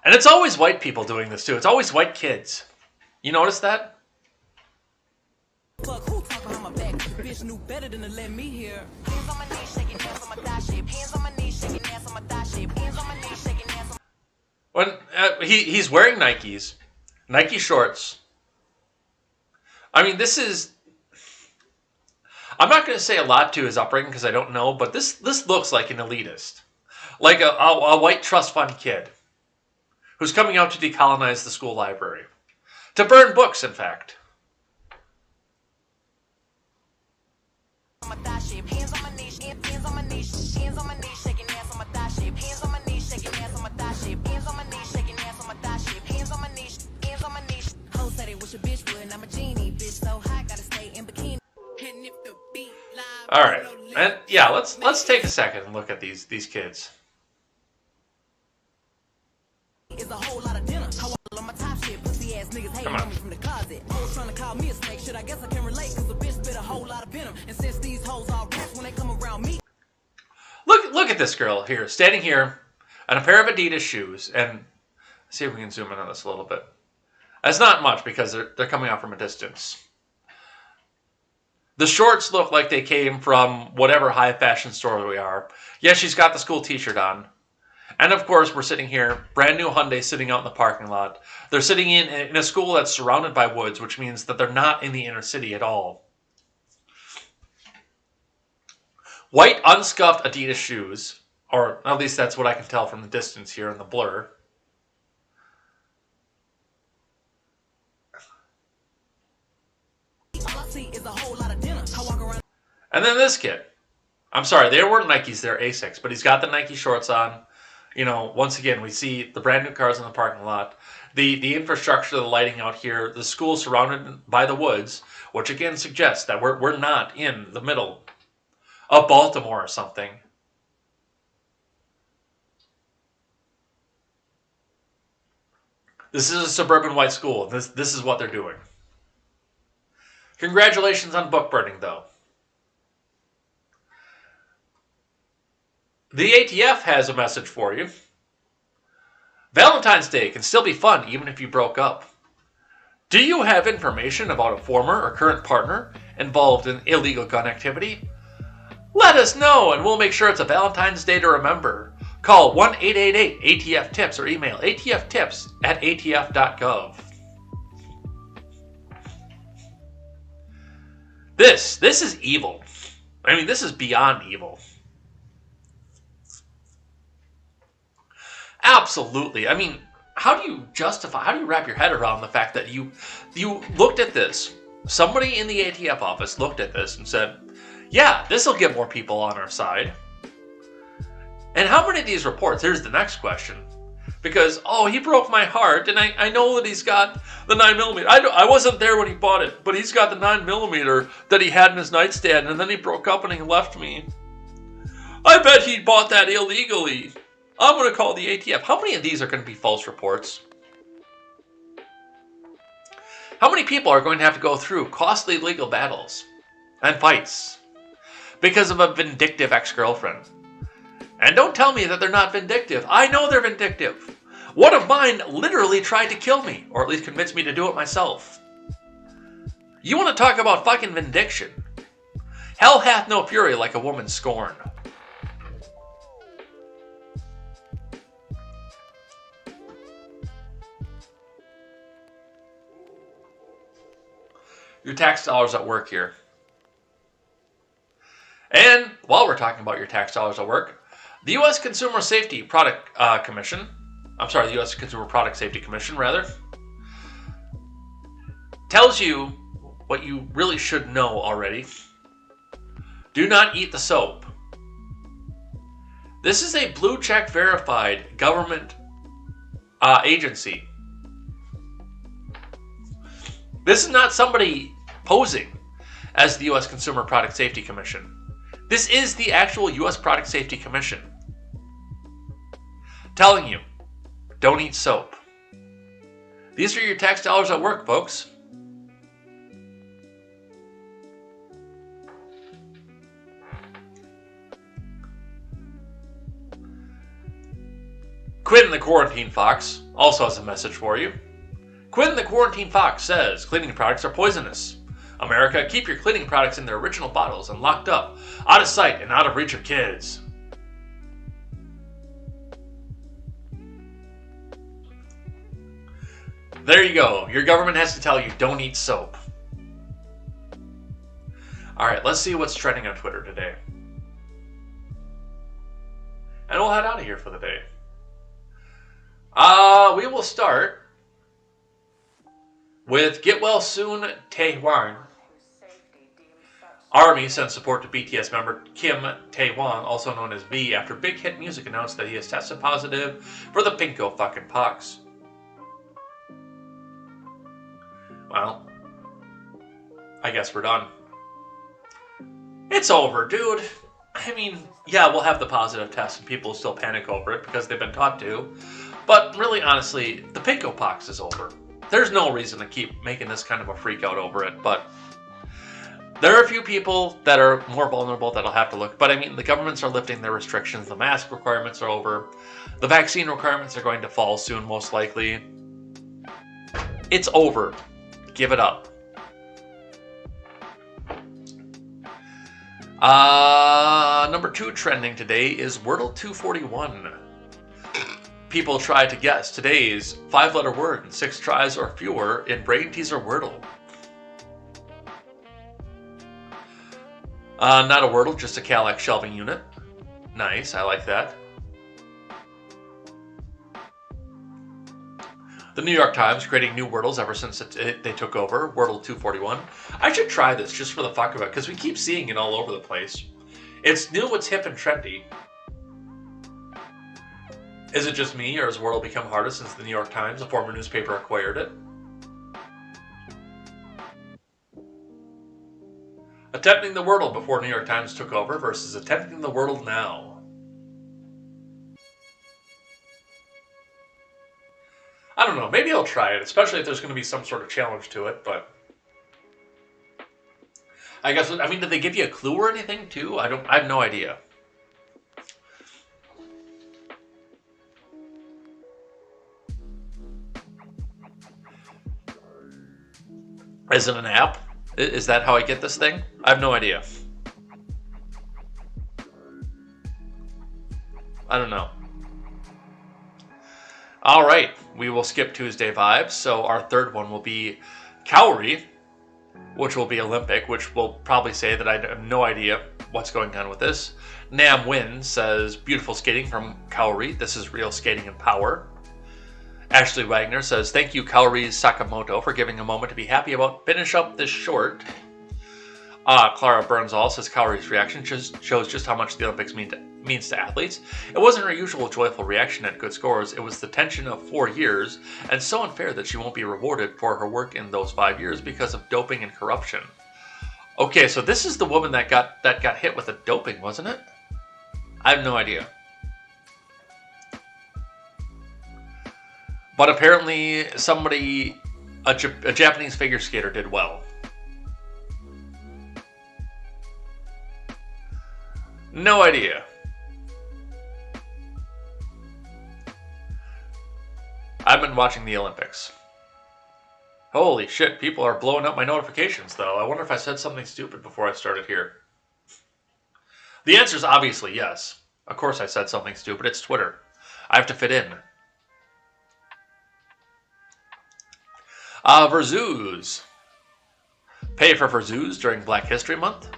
And it's always white people doing this too. It's always white kids. You notice that? When he's wearing Nikes, Nike shorts. I mean, this is... I'm not going to say a lot to his upbringing because I don't know, but this looks like an elitist. Like a white trust fund kid who's coming out to decolonize the school library. To burn books, in fact. All right, and yeah, let's take a second and look at these kids. Come on. Look at this girl here, standing here, in a pair of Adidas shoes, and see if we can zoom in on this a little bit. That's not much because they're coming out from a distance. The shorts look like they came from whatever high fashion store we are. Yeah, she's got the school t-shirt on. And of course, we're sitting here, brand new Hyundai sitting out in the parking lot. They're sitting in a school that's surrounded by woods, which means that they're not in the inner city at all. White, unscuffed Adidas shoes, or at least that's what I can tell from the distance here in the blur. And then this kid. I'm sorry, they weren't Nikes, they're Asics, but he's got the Nike shorts on. You know, once again, we see the brand new cars in the parking lot. The infrastructure, the lighting out here, the school surrounded by the woods, which again suggests that we're not in the middle of Baltimore or something. This is a suburban white school. This is what they're doing. Congratulations on book burning, though. The ATF has a message for you. Valentine's Day can still be fun even if you broke up. Do you have information about a former or current partner involved in illegal gun activity? Let us know and we'll make sure it's a Valentine's Day to remember. Call 1-888-ATF-TIPS or email atftips@atf.gov. This is evil. I mean, this is beyond evil. Absolutely. I mean, how do you wrap your head around the fact that you looked at this? Somebody in the ATF office looked at this and said, yeah, this will get more people on our side. And how many of these reports, here's the next question, because, oh, he broke my heart, and I know that he's got the 9mm. I wasn't there when he bought it, but he's got the 9mm that he had in his nightstand, and then he broke up and he left me. I bet he bought that illegally. I'm going to call the ATF. How many of these are going to be false reports? How many people are going to have to go through costly legal battles and fights because of a vindictive ex-girlfriend? And don't tell me that they're not vindictive. I know they're vindictive. One of mine literally tried to kill me, or at least convince me to do it myself. You want to talk about fucking vindication? Hell hath no fury like a woman scorned. Your tax dollars at work here. And while we're talking about your tax dollars at work, the U.S. Consumer Safety Product Commission, the U.S. Consumer Product Safety Commission, rather, tells you what you really should know already. Do not eat the soap. This is a blue check verified government agency. This is not somebody posing as the U.S. Consumer Product Safety Commission. This is the actual U.S. Product Safety Commission telling you, don't eat soap. These are your tax dollars at work, folks. Quinn the Quarantine Fox also has a message for you. Quinn the Quarantine Fox says cleaning products are poisonous. America, keep your cleaning products in their original bottles and locked up, out of sight and out of reach of kids. There you go. Your government has to tell you, don't eat soap. Alright, let's see what's trending on Twitter today. And we'll head out of here for the day. We will start with Get Well Soon Tae-hwan. Army sends support to BTS member Kim Tae-hwan, also known as V, after Big Hit Music announced that he has tested positive for the pinko fucking pox. Well, I guess we're done. It's over, dude. I mean, yeah, we'll have the positive test and people still panic over it because they've been taught to. But really, honestly, the pinko pox is over. There's no reason to keep making this kind of a freak out over it, but there are a few people that are more vulnerable that'll have to look. But I mean, the governments are lifting their restrictions. The mask requirements are over. The vaccine requirements are going to fall soon, most likely. It's over. Give it up. Number 2 trending today is Wordle 241. people try to guess today's 5-letter word in 6 tries or fewer in Brain Teaser Wordle. Not a Wordle, just a Calac shelving unit. Nice, I like that. The New York Times creating new Wordles ever since they took over. Wordle 241. I should try this just for the fuck of it, because we keep seeing it all over the place. It's new, it's hip and trendy. Is it just me, or has Wordle become harder since the New York Times, a former newspaper, acquired it? Attempting the Wordle before New York Times took over versus attempting the Wordle now. I don't know, maybe I'll try it, especially if there's going to be some sort of challenge to it, but... I guess, I mean, did they give you a clue or anything, too? I have no idea. Is it an app? Is that how I get this thing? I have no idea. I don't know. All right, we will skip Tuesday vibes. So our third one will be Cowrie, which will be Olympic, which will probably say that I have no idea what's going on with this. Nam Win says, beautiful skating from Cowrie. This is real skating and power. Ashley Wagner says, thank you, Kaori Sakamoto, for giving a moment to be happy about. Finish up this short. Clara Burnsall says, Kaori's reaction just shows just how much the Olympics means to athletes. It wasn't her usual joyful reaction at good scores. It was the tension of 4 years, and so unfair that she won't be rewarded for her work in those 5 years because of doping and corruption. Okay, so this is the woman that got hit with the doping, wasn't it? I have no idea. But apparently somebody, a Japanese figure skater, did well. No idea. I've been watching the Olympics. Holy shit, people are blowing up my notifications, though. I wonder if I said something stupid before I started here. The answer is obviously yes. Of course I said something stupid. It's Twitter. I have to fit in. Verzoos. Pay for Verzoos during Black History Month.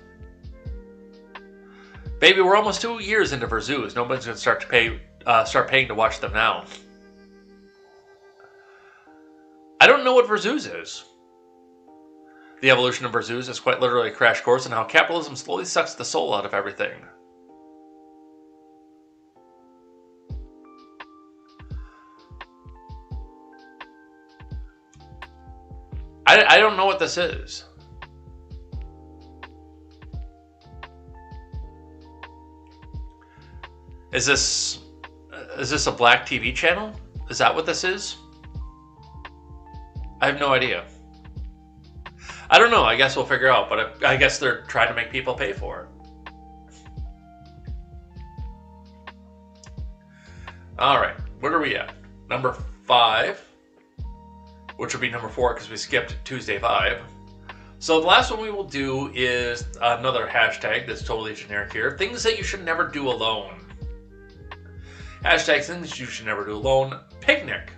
Baby, we're almost 2 years into Verzoos. Nobody's going to start paying to watch them now. I don't know what Verzoos is. The evolution of Verzoos is quite literally a crash course in how capitalism slowly sucks the soul out of everything. I don't know what this is. Is this a black TV channel? Is that what this is? I have no idea. I don't know. I guess we'll figure out, but I guess they're trying to make people pay for it. All right, where are we at? Number 5. Which will be number 4 because we skipped Tuesday Vibe. So the last one we will do is another hashtag that's totally generic here. Things that you should never do alone. Hashtag things you should never do alone. Picnic,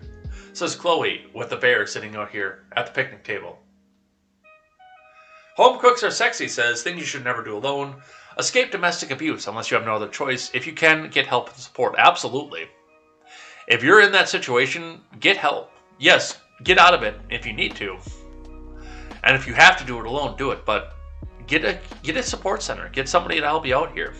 says Chloe with the bear sitting out here at the picnic table. Home cooks are sexy, says things you should never do alone. Escape domestic abuse unless you have no other choice. If you can, get help and support. Absolutely. If you're in that situation, get help. Yes, get out of it if you need to. And if you have to do it alone, do it. But get a support center. Get somebody to help you out here.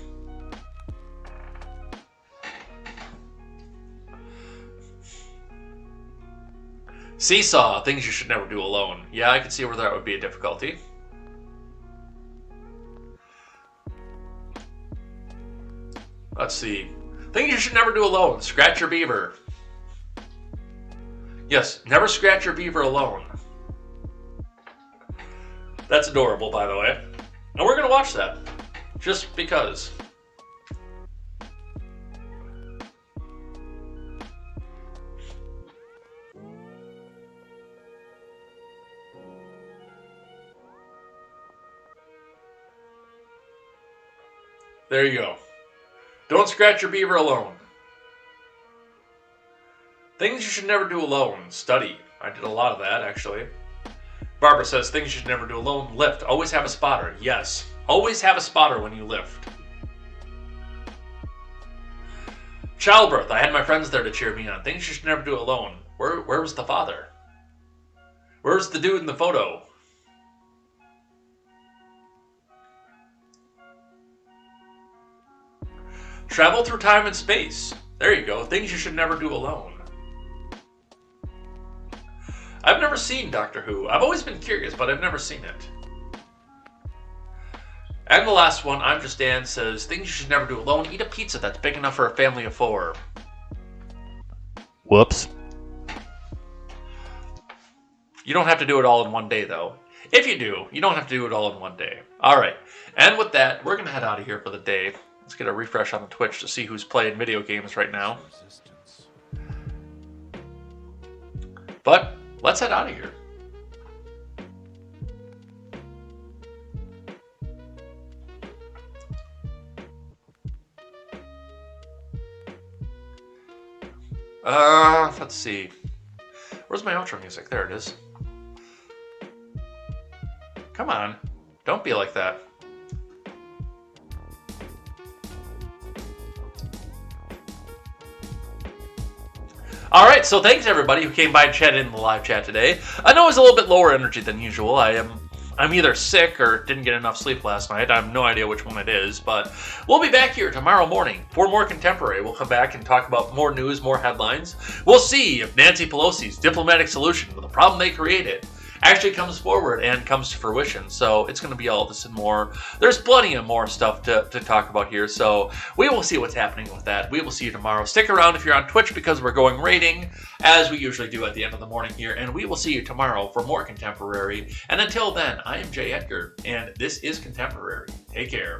Seesaw, things you should never do alone. Yeah, I can see where that would be a difficulty. Let's see. Things you should never do alone. Scratch your beaver. Yes, never scratch your beaver alone. That's adorable, by the way. And we're going to watch that. Just because. There you go. Don't scratch your beaver alone. Things you should never do alone. Study. I did a lot of that, actually. Barbara says, things you should never do alone. Lift. Always have a spotter. Yes. Always have a spotter when you lift. Childbirth. I had my friends there to cheer me on. Things you should never do alone. Where was the father? Where's the dude in the photo? Travel through time and space. There you go. Things you should never do alone. I've never seen Doctor Who. I've always been curious, but I've never seen it. And the last one, I'm Just Dan, says, things you should never do alone. Eat a pizza that's big enough for a family of 4. Whoops. You don't have to do it all in one day, though. If you do, you don't have to do it all in one day. All right. And with that, we're going to head out of here for the day. Let's get a refresh on the Twitch to see who's playing video games right now. But let's head out of here. Let's see. Where's my outro music? There it is. Come on. Don't be like that. All right, so thanks everybody who came by and chatted in the live chat today. I know it was a little bit lower energy than usual. I'm either sick or didn't get enough sleep last night. I have no idea which one it is, but we'll be back here tomorrow morning for more Contemporary. We'll come back and talk about more news, more headlines. We'll see if Nancy Pelosi's diplomatic solution to the problem they created actually comes forward and comes to fruition. So it's going to be all this and more. There's plenty of more stuff to talk about here. So we will see what's happening with that. We will see you tomorrow. Stick around if you're on Twitch because we're going rating as we usually do at the end of the morning here. And we will see you tomorrow for more Contemporary. And until then, I am Jay Edgar and this is Contemporary. Take care.